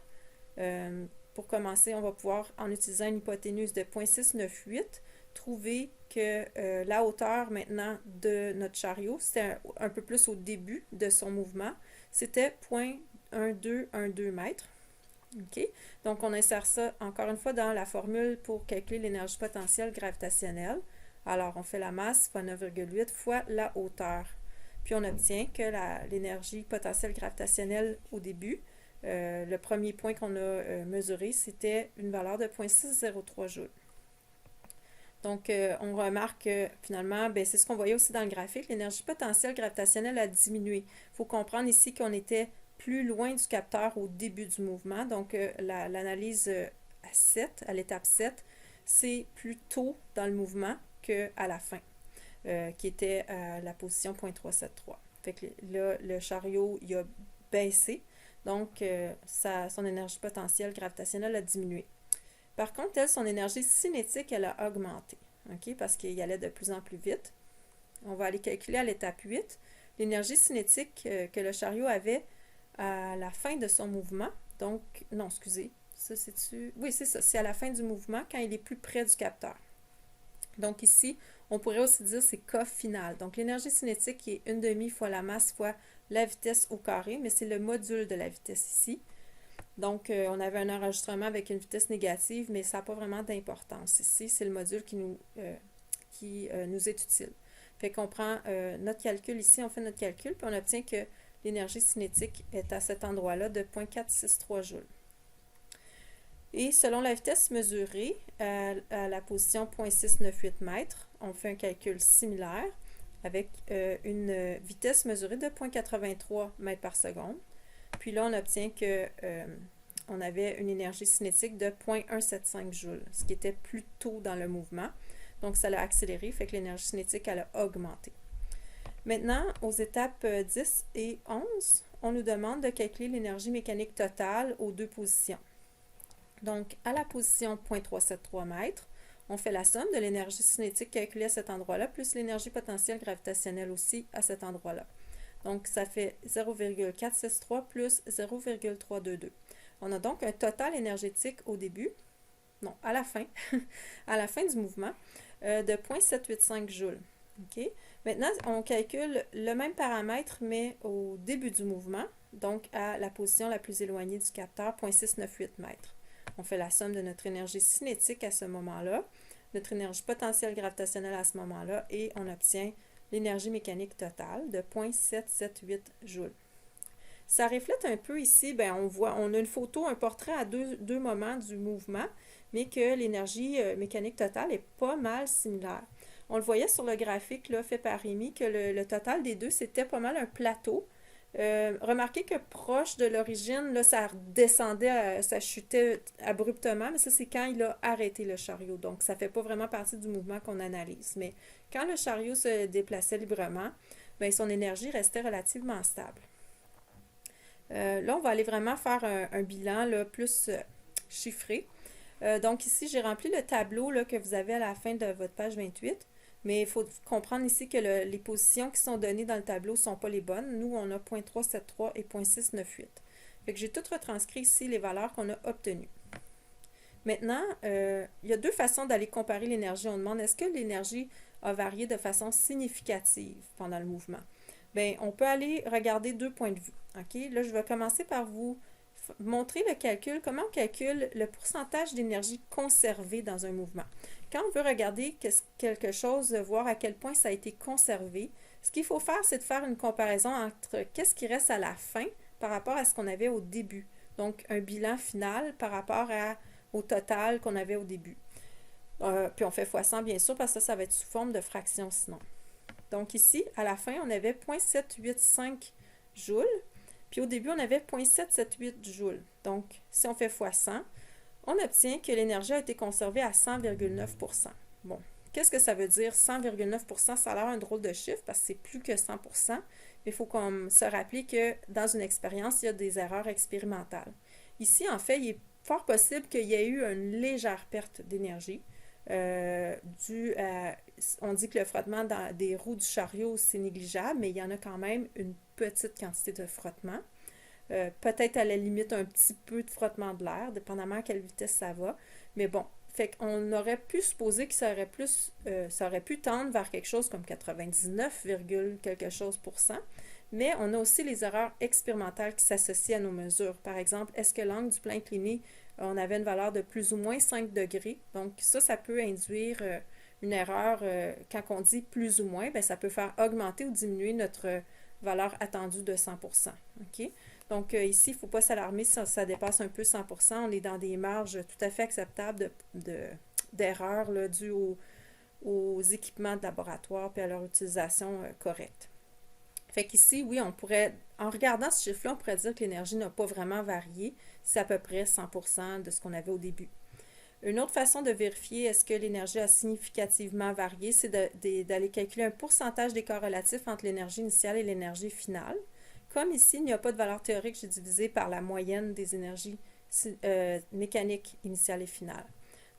Pour commencer, on va pouvoir, en utilisant une hypoténuse de 0,698, trouver que la hauteur maintenant de notre chariot, c'était un peu plus au début de son mouvement, c'était 1,212 mètres. OK? Donc, on insère ça, encore une fois, dans la formule pour calculer l'énergie potentielle gravitationnelle. Alors, on fait la masse fois 9,8 fois la hauteur. Puis, on obtient que l'énergie potentielle gravitationnelle au début, le premier point qu'on a mesuré, c'était une valeur de 0,603 joules. Donc, on remarque que finalement, c'est ce qu'on voyait aussi dans le graphique, l'énergie potentielle gravitationnelle a diminué. Il faut comprendre ici qu'on était plus loin du capteur au début du mouvement. Donc, l'analyse à l'étape 7, c'est plus tôt dans le mouvement qu'à la fin, qui était à la position 0,373. Fait que là, le chariot, il a baissé. Donc, son énergie potentielle gravitationnelle a diminué. Par contre, elle, son énergie cinétique, elle a augmenté, okay, parce qu'il allait de plus en plus vite. On va aller calculer à l'étape 8 l'énergie cinétique que le chariot avait à la fin de son mouvement. Donc, non, excusez, ça c'est-tu? Oui, c'est ça, c'est à la fin du mouvement quand il est plus près du capteur. Donc ici, on pourrait aussi dire c'est K final. Donc l'énergie cinétique qui est 1/2 fois la masse fois la vitesse au carré, mais c'est le module de la vitesse ici. Donc, on avait un enregistrement avec une vitesse négative, mais ça n'a pas vraiment d'importance. Ici, c'est le module qui nous est utile. Fait qu'on prend notre calcul ici, on fait notre calcul, puis on obtient que l'énergie cinétique est à cet endroit-là de 0,463 joules. Et selon la vitesse mesurée à la position 0,698 mètres, on fait un calcul similaire avec une vitesse mesurée de 0,83 mètres par seconde. Puis là, on obtient que on avait une énergie cinétique de 0,175 joules, ce qui était plus tôt dans le mouvement. Donc, ça l'a accéléré, fait que l'énergie cinétique, elle a augmenté. Maintenant, aux étapes 10 et 11, on nous demande de calculer l'énergie mécanique totale aux deux positions. Donc, à la position 0,373 mètres, on fait la somme de l'énergie cinétique calculée à cet endroit-là, plus l'énergie potentielle gravitationnelle aussi à cet endroit-là. Donc, ça fait 0,463 plus 0,322. On a donc un total énergétique au début, non, à la fin, à la fin du mouvement, de 0,785 joules. Okay? Maintenant, on calcule le même paramètre, mais au début du mouvement, donc à la position la plus éloignée du capteur, 0,698 mètres. On fait la somme de notre énergie cinétique à ce moment-là, notre énergie potentielle gravitationnelle à ce moment-là, et on obtient l'énergie mécanique totale de 0,778 joules. Ça reflète un peu ici, on a une photo, un portrait à deux moments du mouvement, mais que l'énergie mécanique totale est pas mal similaire. On le voyait sur le graphique là, fait par Rémi que le total des deux, c'était pas mal un plateau. Remarquez que proche de l'origine, là, ça redescendait, ça chutait abruptement, mais ça, c'est quand il a arrêté le chariot. Donc, ça ne fait pas vraiment partie du mouvement qu'on analyse. Mais quand le chariot se déplaçait librement, son énergie restait relativement stable. Là, on va aller vraiment faire un bilan là, plus chiffré. Donc, ici, j'ai rempli le tableau là, que vous avez à la fin de votre page 28. Mais il faut comprendre ici que les positions qui sont données dans le tableau ne sont pas les bonnes. Nous, on a 0,373 et 0,698. Fait que j'ai tout retranscrit ici les valeurs qu'on a obtenues. Maintenant, il y a deux façons d'aller comparer l'énergie. On demande, est-ce que l'énergie a varié de façon significative pendant le mouvement? Bien, on peut aller regarder deux points de vue. Okay? Là, je vais commencer par vous montrer le calcul, comment on calcule le pourcentage d'énergie conservée dans un mouvement. Quand on veut regarder quelque chose, voir à quel point ça a été conservé, ce qu'il faut faire, c'est de faire une comparaison entre qu'est-ce qui reste à la fin par rapport à ce qu'on avait au début. Donc, un bilan final par rapport au total qu'on avait au début. Puis on fait x100 bien sûr, parce que ça va être sous forme de fraction sinon. Donc ici, à la fin, on avait 0,785 joules. Puis au début, on avait 0,778 joules. Donc, si on fait x100, on obtient que l'énergie a été conservée à 100,9%. Bon, qu'est-ce que ça veut dire 100,9%? Ça a l'air un drôle de chiffre parce que c'est plus que 100%. Mais il faut se rappeler que dans une expérience, il y a des erreurs expérimentales. Ici, en fait, il est fort possible qu'il y ait eu une légère perte d'énergie. Due à, on dit que le frottement des roues du chariot, c'est négligeable, mais il y en a quand même une petite quantité de frottement. Peut-être à la limite un petit peu de frottement de l'air, dépendamment à quelle vitesse ça va. Mais bon, fait qu'on aurait pu supposer que ça aurait pu tendre vers quelque chose comme 99, quelque chose %. Mais on a aussi les erreurs expérimentales qui s'associent à nos mesures. Par exemple, est-ce que l'angle du plein incliné, on avait une valeur de plus ou moins 5 degrés? Donc ça peut induire une erreur. Quand on dit plus ou moins, bien, ça peut faire augmenter ou diminuer notre valeur attendue de 100%. OK? Donc ici, il ne faut pas s'alarmer si ça dépasse un peu 100%. On est dans des marges tout à fait acceptables d'erreurs dues aux équipements de laboratoire et à leur utilisation correcte. Fait qu'ici, oui, on pourrait, en regardant ce chiffre-là, on pourrait dire que l'énergie n'a pas vraiment varié. C'est à peu près 100% de ce qu'on avait au début. Une autre façon de vérifier est-ce que l'énergie a significativement varié, c'est d'aller calculer un pourcentage d'écart relatif entre l'énergie initiale et l'énergie finale. Comme ici, il n'y a pas de valeur théorique, j'ai divisé par la moyenne des énergies mécaniques initiales et finales.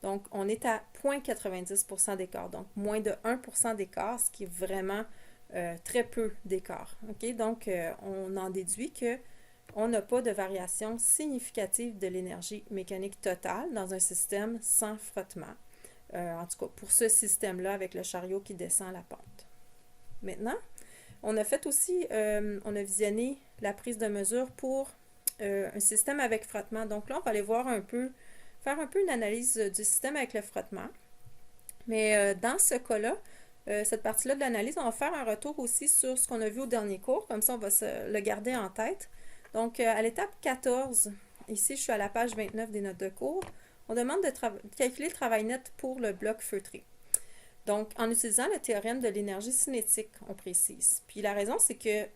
Donc, on est à 0,90% d'écart, donc moins de 1% d'écart, ce qui est vraiment très peu d'écart. Okay? Donc, on en déduit qu'on n'a pas de variation significative de l'énergie mécanique totale dans un système sans frottement. En tout cas, pour ce système-là, avec le chariot qui descend la pente. Maintenant, on a fait aussi, on a visionné la prise de mesure pour un système avec frottement. Donc là, on va aller voir faire un peu une analyse du système avec le frottement. Mais dans ce cas-là, cette partie-là de l'analyse, on va faire un retour aussi sur ce qu'on a vu au dernier cours. Comme ça, on va le garder en tête. Donc, à l'étape 14, ici, je suis à la page 29 des notes de cours, on demande de calculer le travail net pour le bloc feutré. Donc, en utilisant le théorème de l'énergie cinétique, on précise. Puis la raison, c'est que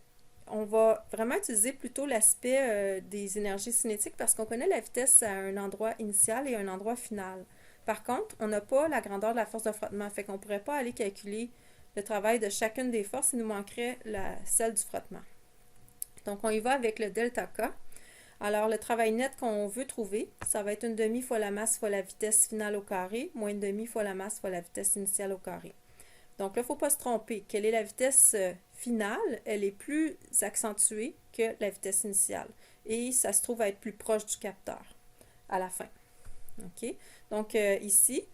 on va vraiment utiliser plutôt l'aspect des énergies cinétiques parce qu'on connaît la vitesse à un endroit initial et à un endroit final. Par contre, on n'a pas la grandeur de la force de frottement, fait qu'on ne pourrait pas aller calculer le travail de chacune des forces, il nous manquerait celle du frottement. Donc, on y va avec le delta K. Alors, le travail net qu'on veut trouver, ça va être une demi fois la masse fois la vitesse finale au carré, moins une demi fois la masse fois la vitesse initiale au carré. Donc là, il ne faut pas se tromper. Quelle est la vitesse finale? Elle est plus accentuée que la vitesse initiale. Et ça se trouve à être plus proche du capteur à la fin. OK? Donc ici,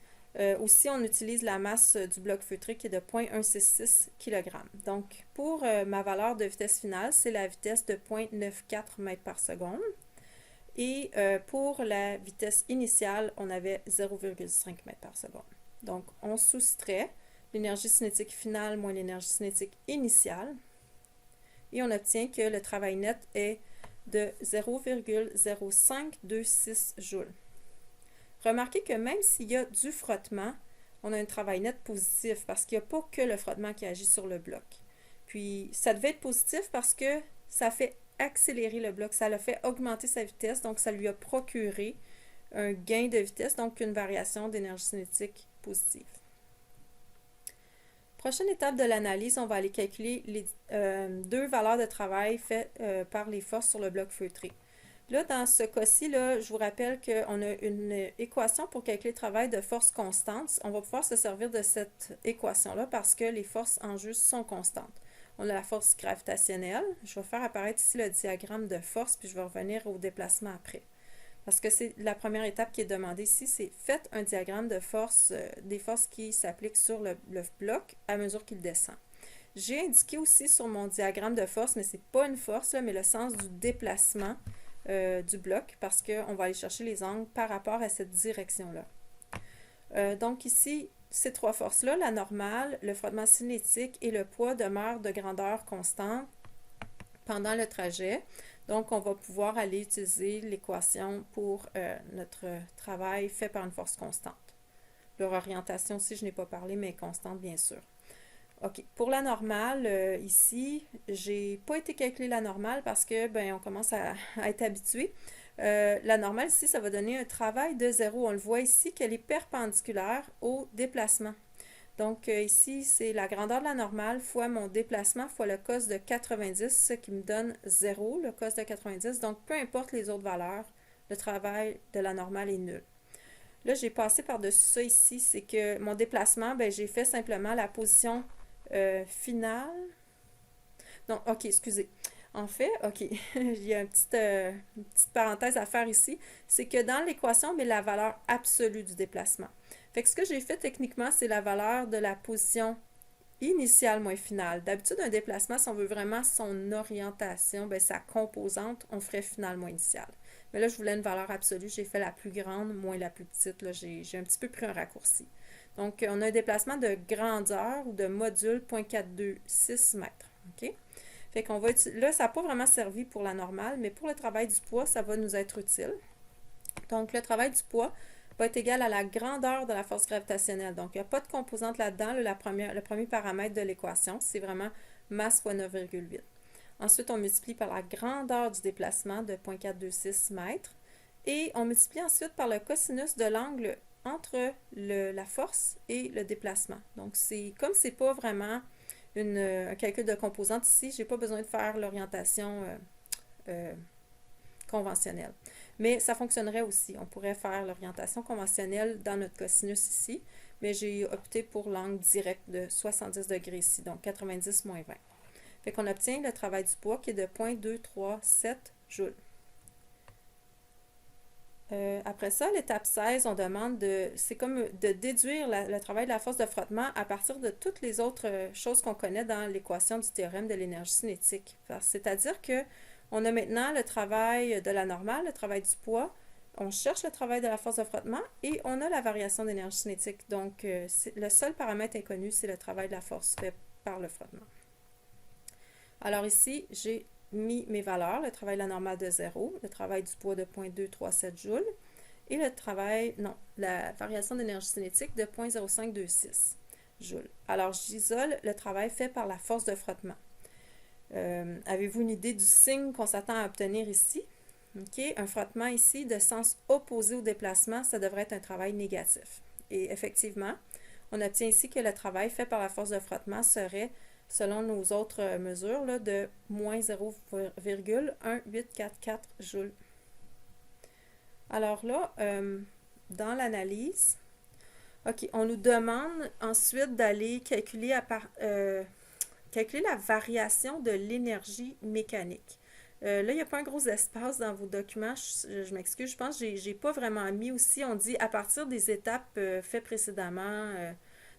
aussi, on utilise la masse du bloc feutré qui est de 0,166 kg. Donc, pour ma valeur de vitesse finale, c'est la vitesse de 0,94 m par seconde. Et pour la vitesse initiale, on avait 0,5 m par seconde. Donc, on soustrait l'énergie cinétique finale moins l'énergie cinétique initiale. Et on obtient que le travail net est de 0,0526 joules. Remarquez que même s'il y a du frottement, on a un travail net positif parce qu'il n'y a pas que le frottement qui agit sur le bloc. Puis, ça devait être positif parce que ça fait accélérer le bloc, ça l'a fait augmenter sa vitesse, donc ça lui a procuré un gain de vitesse, donc une variation d'énergie cinétique positive. Prochaine étape de l'analyse, on va aller calculer les deux valeurs de travail faites par les forces sur le bloc feutré. Là, dans ce cas-ci, je vous rappelle qu'on a une équation pour calculer le travail de force constante. On va pouvoir se servir de cette équation-là parce que les forces en jeu sont constantes. On a la force gravitationnelle. Je vais faire apparaître ici le diagramme de force, puis je vais revenir au déplacement après. Parce que c'est la première étape qui est demandée ici, c'est faites un diagramme de force, des forces qui s'appliquent sur le bloc à mesure qu'il descend. J'ai indiqué aussi sur mon diagramme de force, mais ce n'est pas une force, là, mais le sens du déplacement du bloc, parce qu'on va aller chercher les angles par rapport à cette direction-là. Donc ici, ces trois forces-là, la normale, le frottement cinétique et le poids demeurent de grandeur constante pendant le trajet. Donc, on va pouvoir aller utiliser l'équation pour notre travail fait par une force constante. Leur orientation, si je n'ai pas parlé, mais constante, bien sûr. OK. Pour la normale, ici, j'ai pas été calculer la normale parce que, on commence à être habitué. La normale, ici, ça va donner un travail de 0. On le voit ici qu'elle est perpendiculaire au déplacement. Donc, ici, c'est la grandeur de la normale fois mon déplacement fois le cos de 90, ce qui me donne 0, le cos de 90. Donc, peu importe les autres valeurs, le travail de la normale est nul. Là, j'ai passé par-dessus ça ici, c'est que mon déplacement, j'ai fait simplement la position finale. Non, OK, excusez. En fait, OK, il y a une petite parenthèse à faire ici, c'est que dans l'équation, la valeur absolue du déplacement. Fait que ce que j'ai fait techniquement, c'est la valeur de la position initiale moins finale. D'habitude, un déplacement, si on veut vraiment son orientation, bien, sa composante, on ferait finale moins initiale. Mais là, je voulais une valeur absolue. J'ai fait la plus grande moins la plus petite. Là, j'ai un petit peu pris un raccourci. Donc, on a un déplacement de grandeur ou de module 0.426 mètres. OK? Fait qu'on va là, ça n'a pas vraiment servi pour la normale, mais pour le travail du poids, ça va nous être utile. Donc, le travail du poids va être égal à la grandeur de la force gravitationnelle. Donc, il n'y a pas de composante là-dedans. Le premier paramètre de l'équation, c'est vraiment masse fois 9,8. Ensuite, on multiplie par la grandeur du déplacement de 0.426 mètres. Et on multiplie ensuite par le cosinus de l'angle entre la force et le déplacement. Donc, comme c'est pas vraiment un calcul de composante ici, je n'ai pas besoin de faire l'orientation conventionnelle. Mais ça fonctionnerait aussi. On pourrait faire l'orientation conventionnelle dans notre cosinus ici, mais j'ai opté pour l'angle direct de 70 degrés ici, donc 90 moins 20. Fait qu'on obtient le travail du poids qui est de 0.237 joules. Après ça, l'étape 16, on demande c'est comme de déduire le travail de la force de frottement à partir de toutes les autres choses qu'on connaît dans l'équation du théorème de l'énergie cinétique. C'est-à-dire que on a maintenant le travail de la normale, le travail du poids, on cherche le travail de la force de frottement et on a la variation d'énergie cinétique. Donc, le seul paramètre inconnu, c'est le travail de la force fait par le frottement. Alors ici, j'ai mis mes valeurs, le travail de la normale de 0, le travail du poids de 0.237 joules et la variation d'énergie cinétique de 0.0526 joules. Alors, j'isole le travail fait par la force de frottement. Avez-vous une idée du signe qu'on s'attend à obtenir ici? Okay. Un frottement ici de sens opposé au déplacement, ça devrait être un travail négatif. Et effectivement, on obtient ici que le travail fait par la force de frottement serait, selon nos autres mesures, là, de moins 0,1844 joules. Alors là, dans l'analyse, on nous demande ensuite d'aller calculer la variation de l'énergie mécanique. Là, il n'y a pas un gros espace dans vos documents. Je m'excuse, je pense que je n'ai pas vraiment mis aussi. On dit à partir des étapes faites précédemment.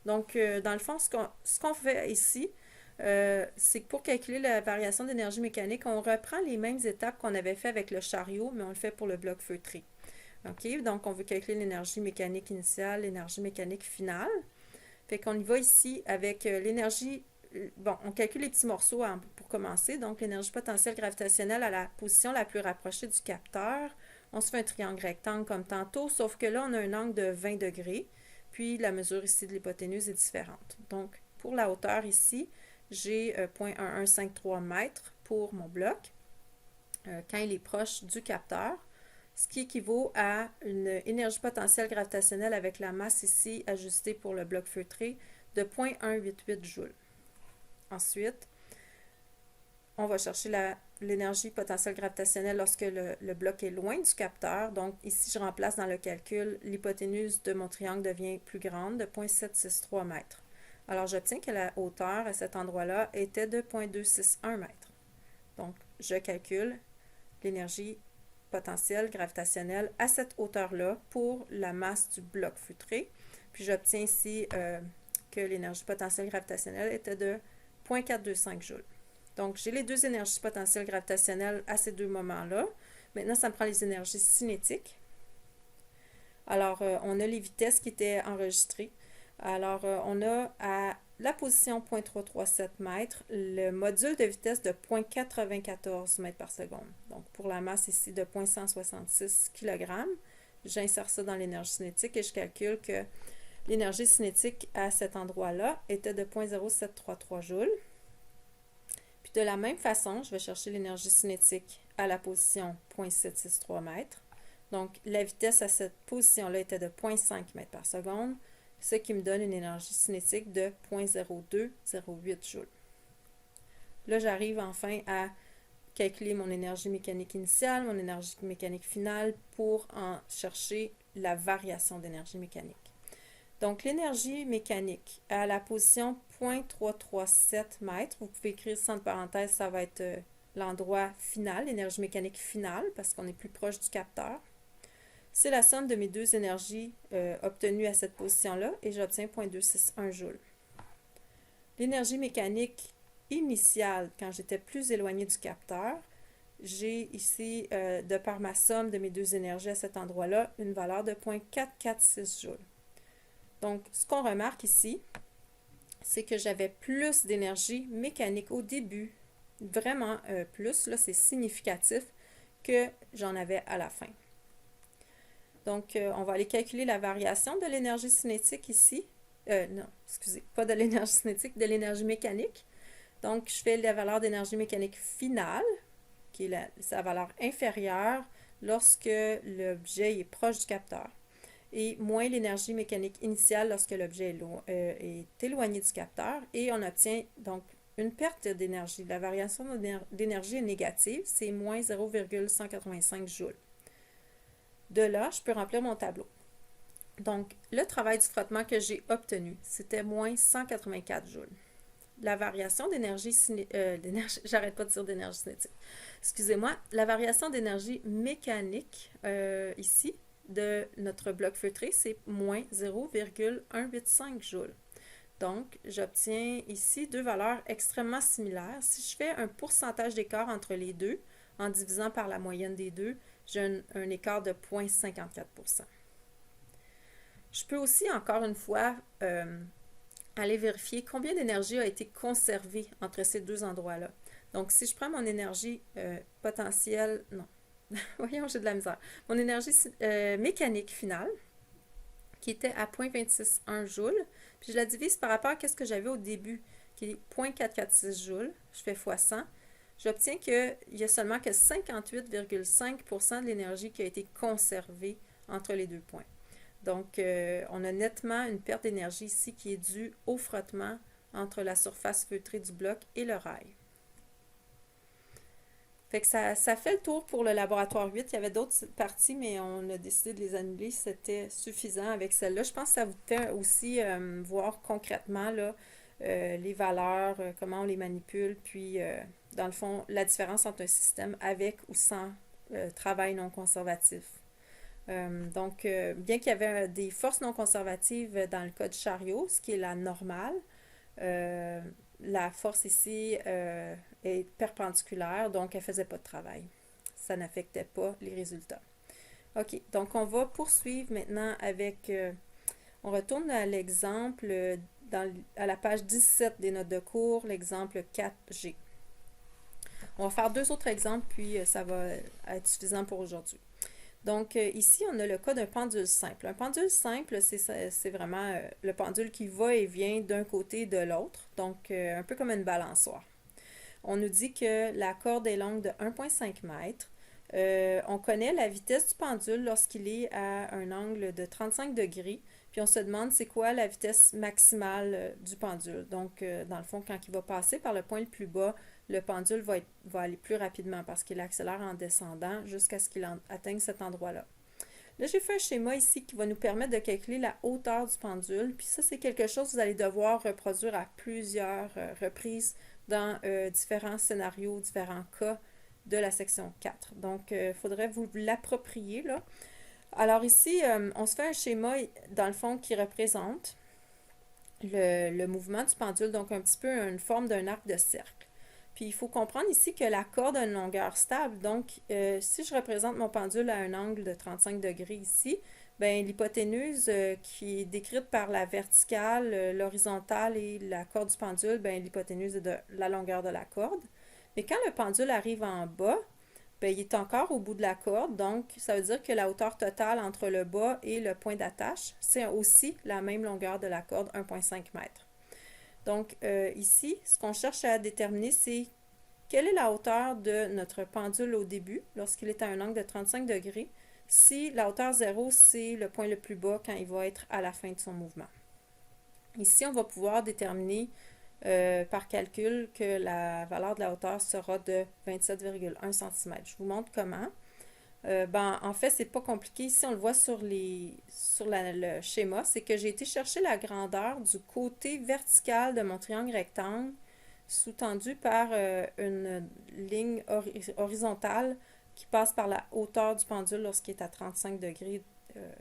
Donc, dans le fond, ce qu'on fait ici, c'est que pour calculer la variation d'énergie mécanique, on reprend les mêmes étapes qu'on avait fait avec le chariot, mais on le fait pour le bloc feutré. OK? Donc, on veut calculer l'énergie mécanique initiale, l'énergie mécanique finale. Fait qu'on y va ici avec l'énergie. Bon, on calcule les petits morceaux pour commencer. Donc, l'énergie potentielle gravitationnelle à la position la plus rapprochée du capteur. On se fait un triangle rectangle comme tantôt, sauf que là, on a un angle de 20 degrés. Puis, la mesure ici de l'hypoténuse est différente. Donc, pour la hauteur ici, j'ai 0.1153 mètres pour mon bloc quand il est proche du capteur, ce qui équivaut à une énergie potentielle gravitationnelle avec la masse ici ajustée pour le bloc feutré de 0.188 joules. Ensuite, on va chercher l'énergie potentielle gravitationnelle lorsque le bloc est loin du capteur. Donc, ici, je remplace dans le calcul, l'hypoténuse de mon triangle devient plus grande, de 0.763 mètres. Alors, j'obtiens que la hauteur à cet endroit-là était de 0.261 mètres. Donc, je calcule l'énergie potentielle gravitationnelle à cette hauteur-là pour la masse du bloc feutré. Puis, j'obtiens ici que l'énergie potentielle gravitationnelle était de 0.425 joules. Donc, j'ai les deux énergies potentielles gravitationnelles à ces deux moments-là. Maintenant, ça me prend les énergies cinétiques. Alors, on a les vitesses qui étaient enregistrées. Alors, on a à la position 0.337 mètres, le module de vitesse de 0.94 mètres par seconde. Donc, pour la masse ici de 0.166 kg, j'insère ça dans l'énergie cinétique et je calcule que l'énergie cinétique à cet endroit-là était de 0.0733 joules. Puis de la même façon, je vais chercher l'énergie cinétique à la position 0.763 mètres. Donc, la vitesse à cette position-là était de 0.5 mètres par seconde, ce qui me donne une énergie cinétique de 0.0208 joules. Là, j'arrive enfin à calculer mon énergie mécanique initiale, mon énergie mécanique finale pour en chercher la variation d'énergie mécanique. Donc, l'énergie mécanique à la position 0.337 mètres, vous pouvez écrire ça entre parenthèses, ça va être l'endroit final, l'énergie mécanique finale, parce qu'on est plus proche du capteur. C'est la somme de mes deux énergies obtenues à cette position-là et j'obtiens 0.261 joules. l'énergie mécanique initiale, quand j'étais plus éloignée du capteur, j'ai ici, de par ma somme de mes deux énergies à cet endroit-là, une valeur de 0,446 joules. Donc, ce qu'on remarque ici, c'est que j'avais plus d'énergie mécanique au début, vraiment plus, là c'est significatif, que j'en avais à la fin. Donc, on va aller calculer la variation de l'énergie cinétique ici. Non, excusez, pas de l'énergie cinétique, de l'énergie mécanique. Donc, je fais la valeur d'énergie mécanique finale, qui est sa valeur inférieure lorsque l'objet est proche du capteur, et moins l'énergie mécanique initiale lorsque l'objet est éloigné du capteur, et on obtient donc une perte d'énergie. La variation d'énergie est négative, c'est moins 0,185 joules. De là, je peux remplir mon tableau. Donc, le travail du frottement que j'ai obtenu, c'était moins 184 joules. La variation d'énergie, j'arrête pas de dire d'énergie cinétique. Excusez-moi, la variation d'énergie mécanique, ici, de notre bloc feutré, c'est moins 0,185 joules. Donc, j'obtiens ici deux valeurs extrêmement similaires. Si je fais un pourcentage d'écart entre les deux, en divisant par la moyenne des deux, j'ai un écart de 0,54%. Je peux aussi, encore une fois, aller vérifier combien d'énergie a été conservée entre ces deux endroits-là. Donc, si je prends mon énergie potentielle, non, voyons, j'ai de la misère, mon énergie mécanique finale, qui était à 0,261 joules, puis je la divise par rapport à ce que j'avais au début, qui est 0,446 joules, je fais fois 100, j'obtiens qu'il n'y a seulement que 58,5% de l'énergie qui a été conservée entre les deux points. Donc, on a nettement une perte d'énergie ici qui est due au frottement entre la surface feutrée du bloc et le rail. Fait que ça fait le tour pour le laboratoire 8. Il y avait d'autres parties, mais on a décidé de les annuler. C'était suffisant avec celle-là. Je pense que ça vous fait aussi voir concrètement là, les valeurs, comment on les manipule, puis dans le fond, la différence entre un système avec ou sans travail non conservatif. Donc, bien qu'il y avait des forces non conservatives dans le cas du chariot, ce qui est la normale, la force ici est perpendiculaire, donc elle ne faisait pas de travail. Ça n'affectait pas les résultats. OK, donc on va poursuivre maintenant avec, on retourne à l'exemple, à la page 17 des notes de cours, l'exemple 4G. On va faire deux autres exemples, puis ça va être suffisant pour aujourd'hui. Donc, ici, on a le cas d'un pendule simple. Un pendule simple, c'est vraiment le pendule qui va et vient d'un côté et de l'autre, donc un peu comme une balançoire. On nous dit que la corde est longue de 1,5 m. On connaît la vitesse du pendule lorsqu'il est à un angle de 35 degrés, puis on se demande c'est quoi la vitesse maximale du pendule. Donc, dans le fond, quand il va passer par le point le plus bas, le pendule va aller plus rapidement parce qu'il accélère en descendant jusqu'à ce qu'il atteigne cet endroit-là. Là, j'ai fait un schéma ici qui va nous permettre de calculer la hauteur du pendule. Puis ça, c'est quelque chose que vous allez devoir reproduire à plusieurs reprises dans différents scénarios, différents cas de la section 4. Donc, il faudrait vous l'approprier là. Alors ici, on se fait un schéma, dans le fond, qui représente le mouvement du pendule, donc un petit peu une forme d'un arc de cercle. Puis il faut comprendre ici que la corde a une longueur stable. Donc, si je représente mon pendule à un angle de 35 degrés ici, ben l'hypoténuse qui est décrite par la verticale, l'horizontale et la corde du pendule, ben l'hypoténuse est de la longueur de la corde. Mais quand le pendule arrive en bas, ben, il est encore au bout de la corde. Donc, ça veut dire que la hauteur totale entre le bas et le point d'attache, c'est aussi la même longueur de la corde, 1,5 m. Donc, ici, ce qu'on cherche à déterminer, c'est quelle est la hauteur de notre pendule au début, lorsqu'il est à un angle de 35 degrés, si la hauteur 0, c'est le point le plus bas quand il va être à la fin de son mouvement. Ici, on va pouvoir déterminer par calcul que la valeur de la hauteur sera de 27,1 cm. Je vous montre comment. En fait, c'est pas compliqué. Ici, on le voit sur le schéma, c'est que j'ai été chercher la grandeur du côté vertical de mon triangle rectangle, sous-tendu par une ligne horizontale qui passe par la hauteur du pendule lorsqu'il est à 35 degrés,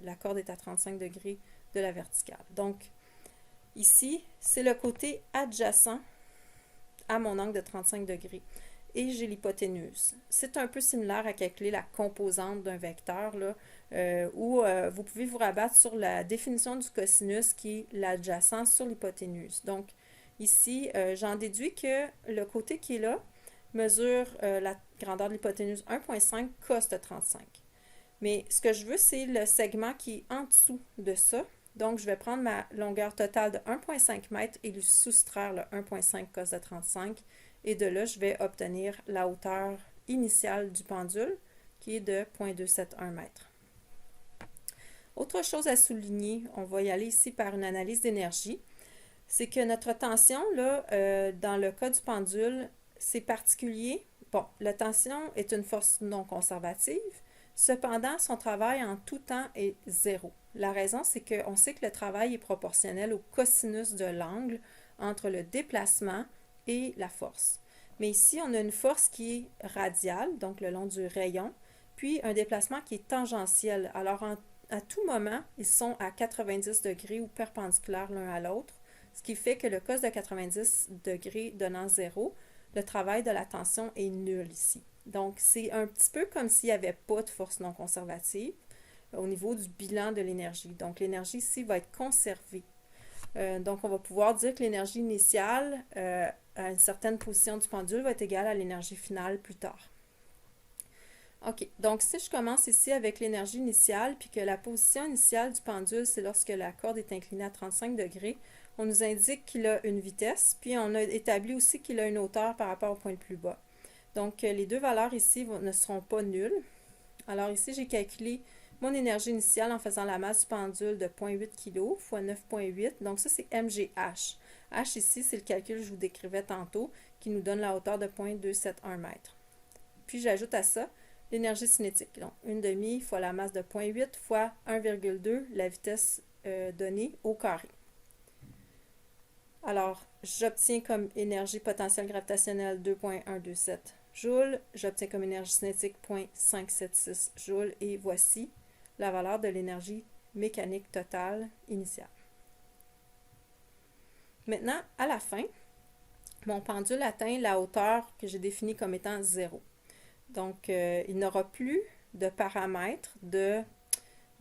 la corde est à 35 degrés de la verticale. Donc, Ici, c'est le côté adjacent à mon angle de 35 degrés. Et j'ai l'hypoténuse. C'est un peu similaire à calculer la composante d'un vecteur, là, où vous pouvez vous rabattre sur la définition du cosinus qui est l'adjacent sur l'hypoténuse. Donc, ici, j'en déduis que le côté qui est là mesure la grandeur de l'hypoténuse 1,5 cos de 35. Mais ce que je veux, c'est le segment qui est en dessous de ça. Donc, je vais prendre ma longueur totale de 1,5 m et lui soustraire le 1,5 cos de 35. Et de là, je vais obtenir la hauteur initiale du pendule, qui est de 0,271 m. Autre chose à souligner, on va y aller ici par une analyse d'énergie, c'est que notre tension, là, dans le cas du pendule, c'est particulier. Bon, la tension est une force non conservative. Cependant, son travail en tout temps est zéro. La raison, c'est qu'on sait que le travail est proportionnel au cosinus de l'angle entre le déplacement et la force. Mais ici, on a une force qui est radiale, donc le long du rayon, puis un déplacement qui est tangentiel. Alors, à tout moment, ils sont à 90 degrés ou perpendiculaires l'un à l'autre, ce qui fait que le cos de 90 degrés donnant 0, le travail de la tension est nul ici. Donc, c'est un petit peu comme s'il n'y avait pas de force non conservative au niveau du bilan de l'énergie. Donc, l'énergie ici va être conservée. Donc, on va pouvoir dire que l'énergie initiale à une certaine position du pendule va être égale à l'énergie finale plus tard. OK, donc si je commence ici avec l'énergie initiale, puis que la position initiale du pendule, c'est lorsque la corde est inclinée à 35 degrés, on nous indique qu'il a une vitesse, puis on a établi aussi qu'il a une hauteur par rapport au point le plus bas. Donc, les deux valeurs ici ne seront pas nulles. Alors ici, j'ai calculé mon énergie initiale en faisant la masse du pendule de 0,8 kg fois 9,8. Donc ça, c'est mgh. H ici, c'est le calcul que je vous décrivais tantôt, qui nous donne la hauteur de 0,271 m. Puis j'ajoute à ça l'énergie cinétique. Donc 1/2 fois la masse de 0,8 fois 1,2, la vitesse donnée au carré. Alors, j'obtiens comme énergie potentielle gravitationnelle 2,127 joules. J'obtiens comme énergie cinétique 0,576 joules. Et voici la valeur de l'énergie mécanique totale initiale. Maintenant, à la fin, mon pendule atteint la hauteur que j'ai définie comme étant 0. Donc, il n'aura plus de paramètres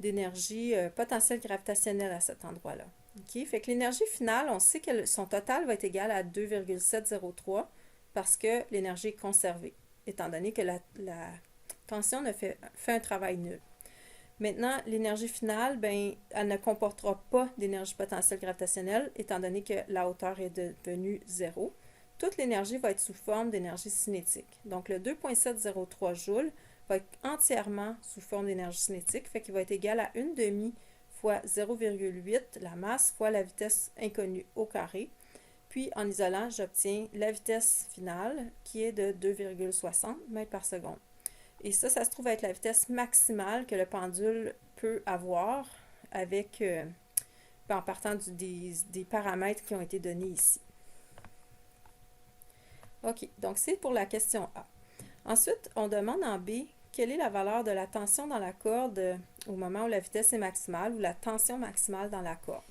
d'énergie potentielle gravitationnelle à cet endroit-là. OK? Fait que l'énergie finale, on sait que son total va être égal à 2,703 parce que l'énergie est conservée, étant donné que la tension fait un travail nul. Maintenant, l'énergie finale, ben, elle ne comportera pas d'énergie potentielle gravitationnelle, étant donné que la hauteur est devenue 0. Toute l'énergie va être sous forme d'énergie cinétique. Donc, le 2,703 joules va être entièrement sous forme d'énergie cinétique, fait qu'il va être égal à 1/2 fois 0,8, la masse, fois la vitesse inconnue au carré. Puis, en isolant, j'obtiens la vitesse finale, qui est de 2,60 mètres par seconde. Et ça se trouve être la vitesse maximale que le pendule peut avoir avec, en partant des paramètres qui ont été donnés ici. OK, donc c'est pour la question A. Ensuite, on demande en B, quelle est la valeur de la tension dans la corde au moment où la vitesse est maximale ou la tension maximale dans la corde.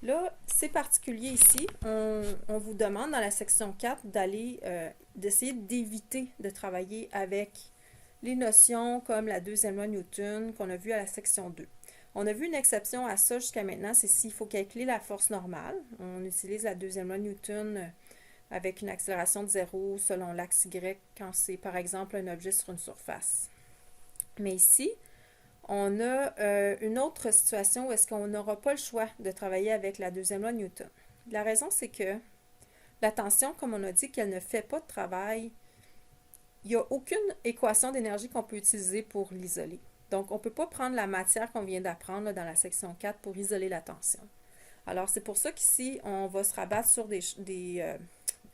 Là, c'est particulier ici. On vous demande dans la section 4 d'essayer d'éviter de travailler avec les notions comme la deuxième loi Newton qu'on a vu à la section 2. On a vu une exception à ça jusqu'à maintenant, c'est s'il faut calculer la force normale. On utilise la deuxième loi Newton avec une accélération de 0 selon l'axe Y quand c'est par exemple un objet sur une surface. Mais ici, on a une autre situation où est-ce qu'on n'aura pas le choix de travailler avec la deuxième loi Newton. La raison, c'est que la tension, comme on a dit qu'elle ne fait pas de travail, il n'y a aucune équation d'énergie qu'on peut utiliser pour l'isoler. Donc, on ne peut pas prendre la matière qu'on vient d'apprendre dans la section 4 pour isoler la tension. Alors, c'est pour ça qu'ici, on va se rabattre sur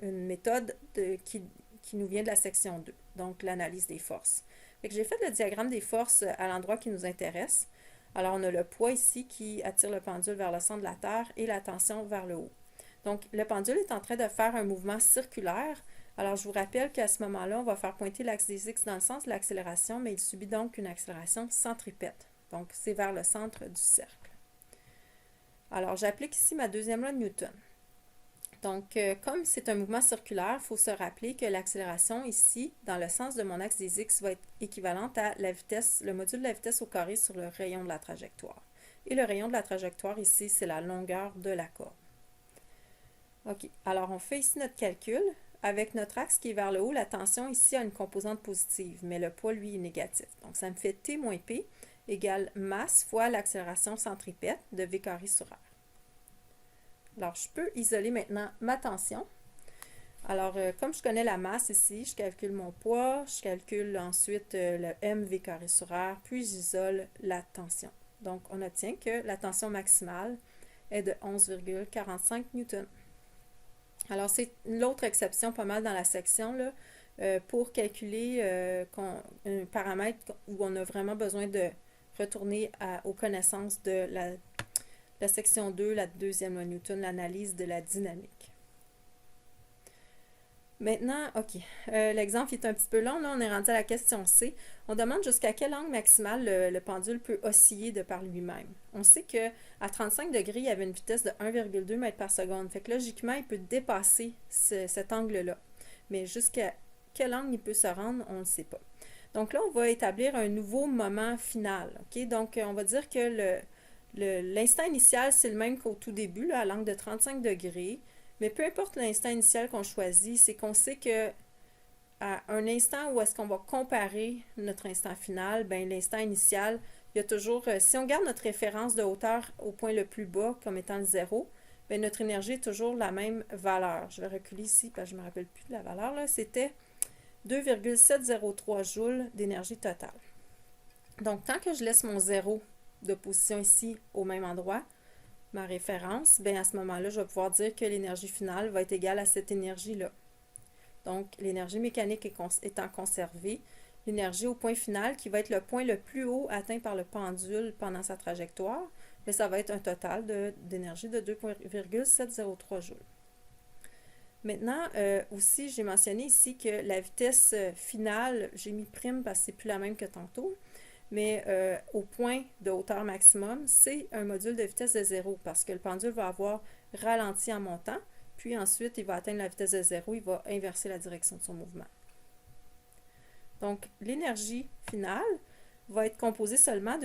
une méthode qui nous vient de la section 2, donc l'analyse des forces. Fait que j'ai fait le diagramme des forces à l'endroit qui nous intéresse. Alors, on a le poids ici qui attire le pendule vers le centre de la Terre et la tension vers le haut. Donc, le pendule est en train de faire un mouvement circulaire. Alors, je vous rappelle qu'à ce moment-là, on va faire pointer l'axe des X dans le sens de l'accélération, mais il subit donc une accélération centripète. Donc, c'est vers le centre du cercle. Alors, j'applique ici ma deuxième loi de Newton. Donc, comme c'est un mouvement circulaire, il faut se rappeler que l'accélération ici, dans le sens de mon axe des x, va être équivalente à la vitesse, le module de la vitesse au carré sur le rayon de la trajectoire. Et le rayon de la trajectoire ici, c'est la longueur de la corde. OK, alors on fait ici notre calcul. Avec notre axe qui est vers le haut, la tension ici a une composante positive, mais le poids, lui, est négatif. Donc, ça me fait T moins P égale masse fois l'accélération centripète de V carré sur R. Alors, je peux isoler maintenant ma tension. Alors, comme je connais la masse ici, je calcule mon poids, je calcule ensuite le mv carré sur R, puis j'isole la tension. Donc, on obtient que la tension maximale est de 11,45 newtons. Alors, c'est l'autre exception pas mal dans la section, là, pour calculer un paramètre où on a vraiment besoin de retourner aux connaissances de la section 2, la deuxième loi de Newton, l'analyse de la dynamique. Maintenant, OK, l'exemple est un petit peu long, là, on est rendu à la question C. On demande jusqu'à quel angle maximal le pendule peut osciller de par lui-même. On sait qu'à 35 degrés, il y avait une vitesse de 1,2 m par seconde. Fait que logiquement, il peut dépasser cet angle-là. Mais jusqu'à quel angle il peut se rendre, on ne sait pas. Donc là, on va établir un nouveau moment final. OK? Donc, on va dire que l'instant initial, c'est le même qu'au tout début, là, à l'angle de 35 degrés. Mais peu importe l'instant initial qu'on choisit, c'est qu'on sait que à un instant où est-ce qu'on va comparer notre instant final, ben l'instant initial, il y a toujours, si on garde notre référence de hauteur au point le plus bas comme étant le 0, ben notre énergie est toujours la même valeur. Je vais reculer ici parce que je ne me rappelle plus de la valeur, là. C'était 2,703 joules d'énergie totale. Donc, tant que je laisse mon 0 de position ici au même endroit, ma référence, bien à ce moment-là, je vais pouvoir dire que l'énergie finale va être égale à cette énergie-là. Donc, l'énergie mécanique étant conservée, l'énergie au point final, qui va être le point le plus haut atteint par le pendule pendant sa trajectoire, mais ça va être un total d'énergie de 2,703 joules. Maintenant, aussi, j'ai mentionné ici que la vitesse finale, j'ai mis prime parce que c'est plus la même que tantôt, mais au point de hauteur maximum, c'est un module de vitesse de 0 parce que le pendule va avoir ralenti en montant, puis ensuite, il va atteindre la vitesse de 0, il va inverser la direction de son mouvement. Donc, l'énergie finale va être composée seulement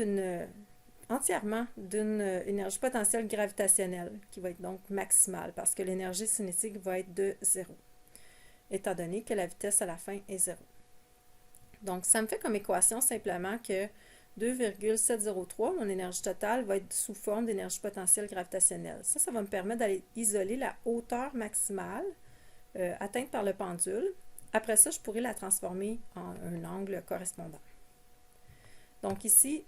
entièrement d'une énergie potentielle gravitationnelle, qui va être donc maximale, parce que l'énergie cinétique va être de 0, étant donné que la vitesse à la fin est 0. Donc, ça me fait comme équation simplement que 2,703, mon énergie totale, va être sous forme d'énergie potentielle gravitationnelle. Ça va me permettre d'aller isoler la hauteur maximale atteinte par le pendule. Après ça, je pourrais la transformer en un angle correspondant. Donc ici,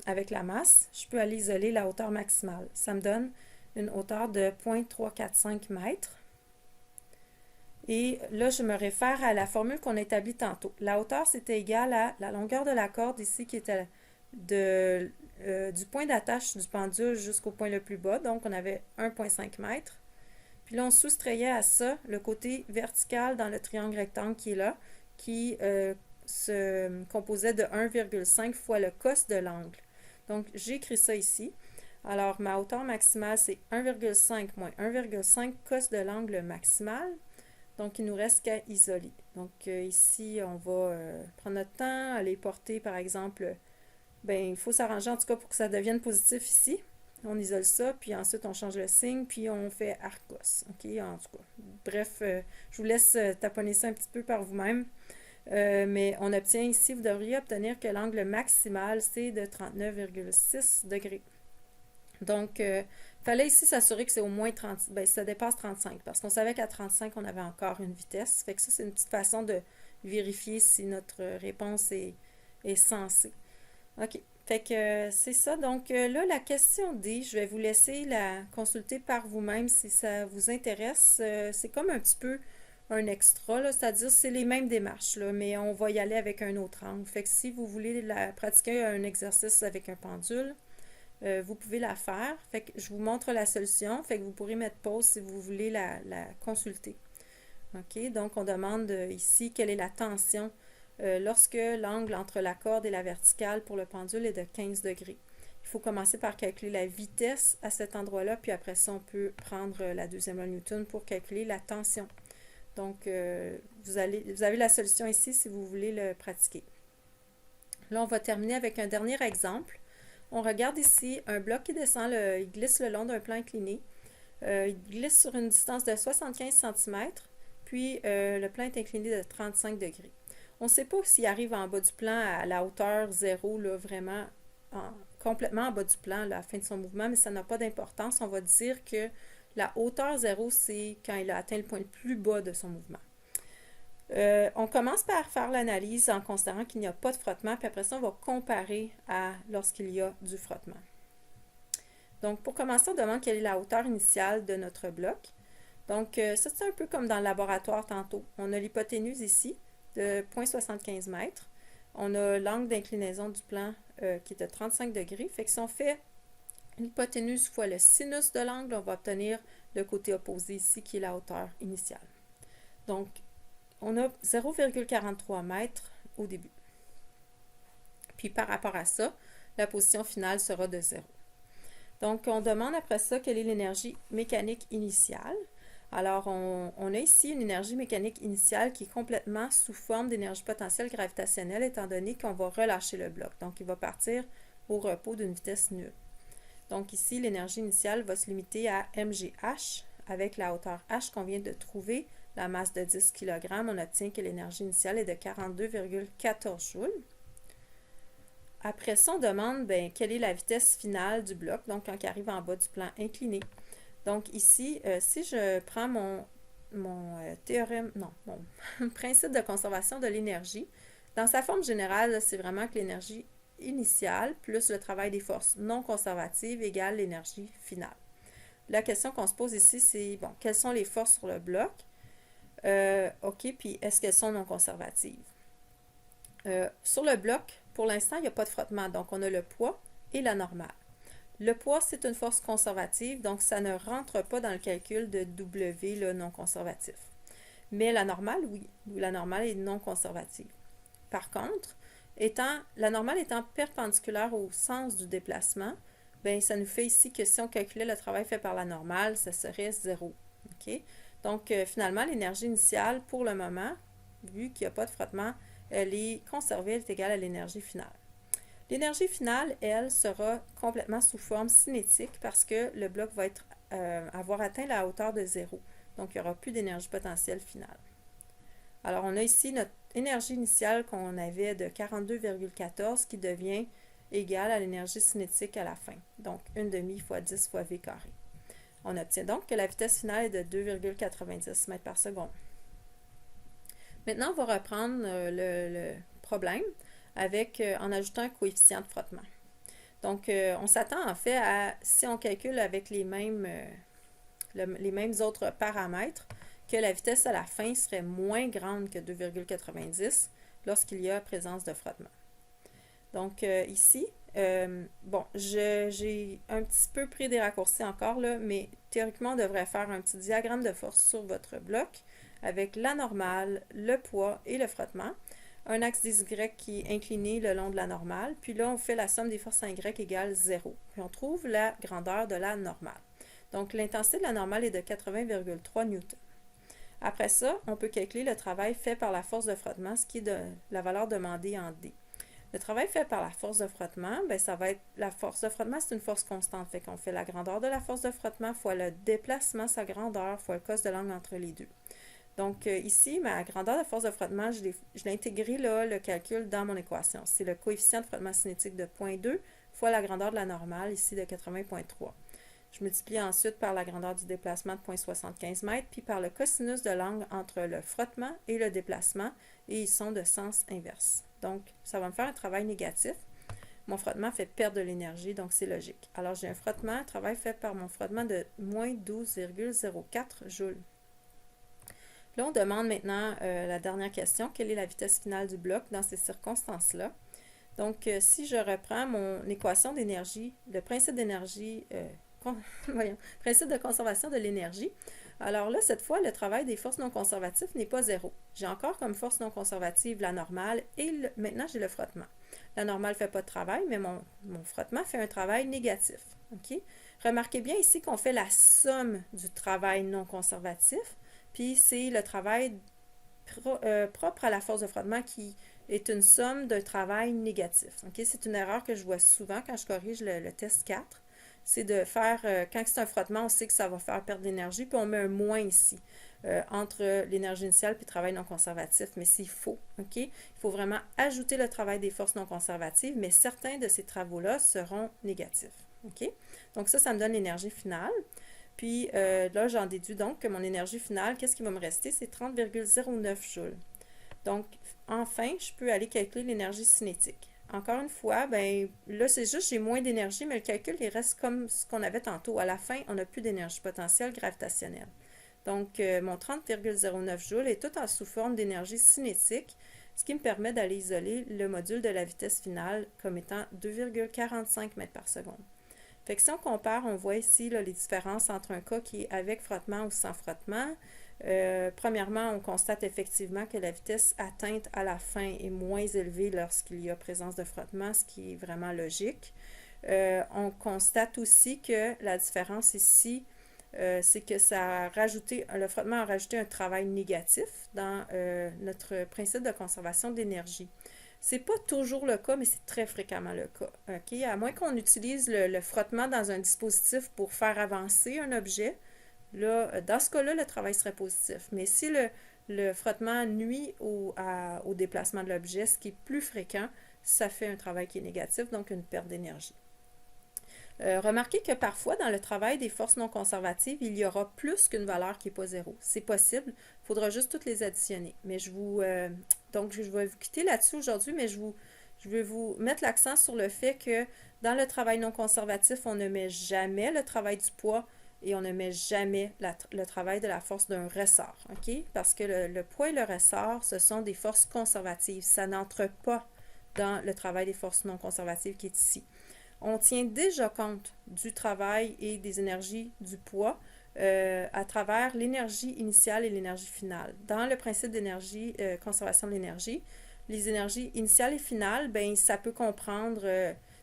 avec la masse, je peux aller isoler la hauteur maximale. Ça me donne une hauteur de 0,345 mètres. Et là, je me réfère à la formule qu'on a établie tantôt. La hauteur, c'était égal à la longueur de la corde ici, qui était du point d'attache du pendule jusqu'au point le plus bas. Donc, on avait 1,5 mètres. Puis là, on soustrayait à ça le côté vertical dans le triangle rectangle qui est là, qui se composait de 1,5 fois le cos de l'angle. Donc, j'ai écrit ça ici. Alors, ma hauteur maximale, c'est 1,5 moins 1,5 cos de l'angle maximal. Donc, il ne nous reste qu'à isoler. Donc, ici, on va prendre notre temps, aller porter, par exemple, il faut s'arranger en tout cas pour que ça devienne positif ici. On isole ça, puis ensuite, on change le signe, puis on fait arcos. OK, en tout cas. Bref, je vous laisse taponner ça un petit peu par vous-même. Mais on obtient ici, vous devriez obtenir que l'angle maximal, c'est de 39,6 degrés. Donc, il fallait ici s'assurer que c'est au moins 30, ça dépasse 35, parce qu'on savait qu'à 35, on avait encore une vitesse. Fait que ça, c'est une petite façon de vérifier si notre réponse est sensée. OK. Fait que c'est ça. Donc là, la question D, je vais vous laisser la consulter par vous-même si ça vous intéresse. C'est comme un petit peu un extra, c'est-à-dire c'est les mêmes démarches, là, mais on va y aller avec un autre angle. Fait que si vous voulez pratiquer un exercice avec un pendule, vous pouvez la faire. Fait que je vous montre la solution. Fait que vous pourrez mettre pause si vous voulez la consulter. OK? Donc, on demande ici quelle est la tension lorsque l'angle entre la corde et la verticale pour le pendule est de 15 degrés. Il faut commencer par calculer la vitesse à cet endroit-là, puis après ça, on peut prendre la deuxième loi de Newton pour calculer la tension. Donc, vous avez la solution ici si vous voulez le pratiquer. Là, on va terminer avec un dernier exemple. On regarde ici un bloc qui descend, il glisse le long d'un plan incliné. Il glisse sur une distance de 75 cm, puis le plan est incliné de 35 degrés. On ne sait pas s'il arrive en bas du plan à la hauteur 0, là, vraiment complètement en bas du plan là, à la fin de son mouvement, mais ça n'a pas d'importance. On va dire que la hauteur 0, c'est quand il a atteint le point le plus bas de son mouvement. On commence par faire l'analyse en considérant qu'il n'y a pas de frottement, puis après ça, on va comparer à lorsqu'il y a du frottement. Donc, pour commencer, on demande quelle est la hauteur initiale de notre bloc. Donc, ça, c'est un peu comme dans le laboratoire tantôt. On a l'hypoténuse ici de 0,75 m. On a l'angle d'inclinaison du plan qui est de 35 degrés. Fait que si on fait l'hypoténuse fois le sinus de l'angle, on va obtenir le côté opposé ici qui est la hauteur initiale. Donc, on a 0,43 m au début. Puis par rapport à ça, la position finale sera de 0. Donc, on demande après ça quelle est l'énergie mécanique initiale. Alors, on a ici une énergie mécanique initiale qui est complètement sous forme d'énergie potentielle gravitationnelle, étant donné qu'on va relâcher le bloc. Donc, il va partir au repos d'une vitesse nulle. Donc, ici, l'énergie initiale va se limiter à mgh avec la hauteur h qu'on vient de trouver. La masse de 10 kg, on obtient que l'énergie initiale est de 42,14 joules. Après ça, on demande quelle est la vitesse finale du bloc, donc quand il arrive en bas du plan incliné. Donc ici, si je prends mon principe de conservation de l'énergie, dans sa forme générale, c'est vraiment que l'énergie initiale plus le travail des forces non conservatives égale l'énergie finale. La question qu'on se pose ici, c'est, quelles sont les forces sur le bloc? OK, puis est-ce qu'elles sont non conservatives? Sur le bloc, pour l'instant, il n'y a pas de frottement, donc on a le poids et la normale. Le poids, c'est une force conservative, donc ça ne rentre pas dans le calcul de W, le non conservatif. Mais la normale, oui, la normale est non conservative. Par contre, la normale étant perpendiculaire au sens du déplacement, ça nous fait ici que si on calculait le travail fait par la normale, ça serait 0. OK? Donc, finalement, l'énergie initiale, pour le moment, vu qu'il n'y a pas de frottement, elle est conservée, elle est égale à l'énergie finale. L'énergie finale, elle, sera complètement sous forme cinétique parce que le bloc va avoir atteint la hauteur de 0. Donc, il n'y aura plus d'énergie potentielle finale. Alors, on a ici notre énergie initiale qu'on avait de 42,14 qui devient égale à l'énergie cinétique à la fin. Donc, 1/2 fois 10 fois V carré. On obtient donc que la vitesse finale est de 2,90 mètres par seconde. Maintenant, on va reprendre le problème en ajoutant un coefficient de frottement. Donc, on s'attend en fait à, si on calcule avec les mêmes autres paramètres, que la vitesse à la fin serait moins grande que 2,90 lorsqu'il y a présence de frottement. Donc, ici, j'ai un petit peu pris des raccourcis encore, là, mais théoriquement, on devrait faire un petit diagramme de force sur votre bloc avec la normale, le poids et le frottement. Un axe des Y qui est incliné le long de la normale. Puis là, on fait la somme des forces en Y égale 0. Puis on trouve la grandeur de la normale. Donc, l'intensité de la normale est de 80,3 newtons. Après ça, on peut calculer le travail fait par la force de frottement, ce qui est la valeur demandée en D. Le travail fait par la force de frottement, ça va être la force de frottement, c'est une force constante. Fait qu'on fait la grandeur de la force de frottement fois le déplacement, sa grandeur, fois le cos de l'angle entre les deux. Donc, ici, ma grandeur de force de frottement, je l'ai intégré là, le calcul dans mon équation. C'est le coefficient de frottement cinétique de 0,2 fois la grandeur de la normale, ici de 80,3. Je multiplie ensuite par la grandeur du déplacement de 0,75 m, puis par le cosinus de l'angle entre le frottement et le déplacement, et ils sont de sens inverse. Donc, ça va me faire un travail négatif. Mon frottement fait perdre de l'énergie, donc c'est logique. Alors, j'ai un travail fait par mon frottement de moins 12,04 joules. Là, on demande maintenant la dernière question. Quelle est la vitesse finale du bloc dans ces circonstances-là? Donc, si je reprends mon équation d'énergie, le principe d'énergie, principe de conservation de l'énergie, alors là, cette fois, le travail des forces non conservatives n'est pas 0. J'ai encore comme force non conservative la normale et maintenant, j'ai le frottement. La normale ne fait pas de travail, mais mon frottement fait un travail négatif. OK? Remarquez bien ici qu'on fait la somme du travail non conservatif, puis c'est le travail propre à la force de frottement qui est une somme d'un travail négatif. Okay? C'est une erreur que je vois souvent quand je corrige le test 4. C'est de faire, quand c'est un frottement, on sait que ça va faire perdre d'énergie, puis on met un moins ici, entre l'énergie initiale et le travail non conservatif, mais c'est faux. Okay? Il faut vraiment ajouter le travail des forces non conservatives, mais certains de ces travaux-là seront négatifs. Okay? Donc ça me donne l'énergie finale. Puis là, j'en déduis donc que mon énergie finale, qu'est-ce qui va me rester? C'est 30,09 joules. Donc, enfin, je peux aller calculer l'énergie cinétique. Encore une fois, ben là, c'est juste j'ai moins d'énergie, mais le calcul, il reste comme ce qu'on avait tantôt. À la fin, on n'a plus d'énergie potentielle gravitationnelle. Donc, mon 30,09 joules est tout sous forme d'énergie cinétique, ce qui me permet d'aller isoler le module de la vitesse finale comme étant 2,45 mètres par seconde. Fait que si on compare, on voit ici là, les différences entre un cas qui est avec frottement ou sans frottement. Premièrement, on constate effectivement que la vitesse atteinte à la fin est moins élevée lorsqu'il y a présence de frottement, ce qui est vraiment logique. On constate aussi que la différence ici, c'est que le frottement a rajouté un travail négatif dans notre principe de conservation d'énergie. C'est pas toujours le cas, mais c'est très fréquemment le cas. Okay? À moins qu'on utilise le frottement dans un dispositif pour faire avancer un objet, là, dans ce cas-là, le travail serait positif. Mais si le frottement nuit au déplacement de l'objet, ce qui est plus fréquent, ça fait un travail qui est négatif, donc une perte d'énergie. Remarquez que parfois, dans le travail des forces non conservatives, il y aura plus qu'une valeur qui n'est pas zéro. C'est possible, il faudra juste toutes les additionner. Mais donc, je vais vous quitter là-dessus aujourd'hui, mais je vais vous mettre l'accent sur le fait que dans le travail non conservatif, on ne met jamais le travail du poids et on ne met jamais le travail de la force d'un ressort. Okay? Parce que le poids et le ressort, ce sont des forces conservatives. Ça n'entre pas dans le travail des forces non conservatives qui est ici. On tient déjà compte du travail et des énergies du poids à travers l'énergie initiale et l'énergie finale. Dans le principe d'énergie, conservation de l'énergie, les énergies initiales et finales, ben, ça peut comprendre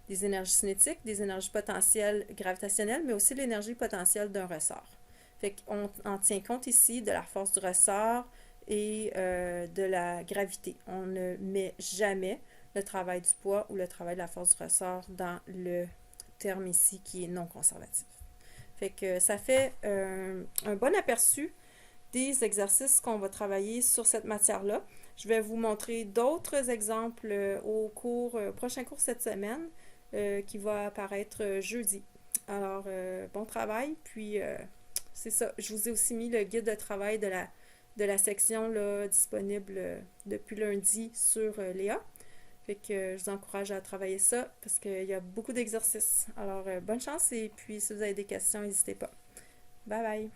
des énergies cinétiques, des énergies potentielles gravitationnelles, mais aussi l'énergie potentielle d'un ressort. Fait qu'on en tient compte ici de la force du ressort et de la gravité. On ne met jamais le travail du poids ou le travail de la force du ressort dans le terme ici qui est non conservatif. Fait que ça fait un bon aperçu des exercices qu'on va travailler sur cette matière-là. Je vais vous montrer d'autres exemples au prochain cours cette semaine qui va apparaître jeudi. Alors, bon travail, puis c'est ça. Je vous ai aussi mis le guide de travail de la section là, disponible depuis lundi sur Léa. Fait que je vous encourage à travailler ça parce qu'il y a beaucoup d'exercices. Alors, bonne chance et puis si vous avez des questions, n'hésitez pas. Bye bye!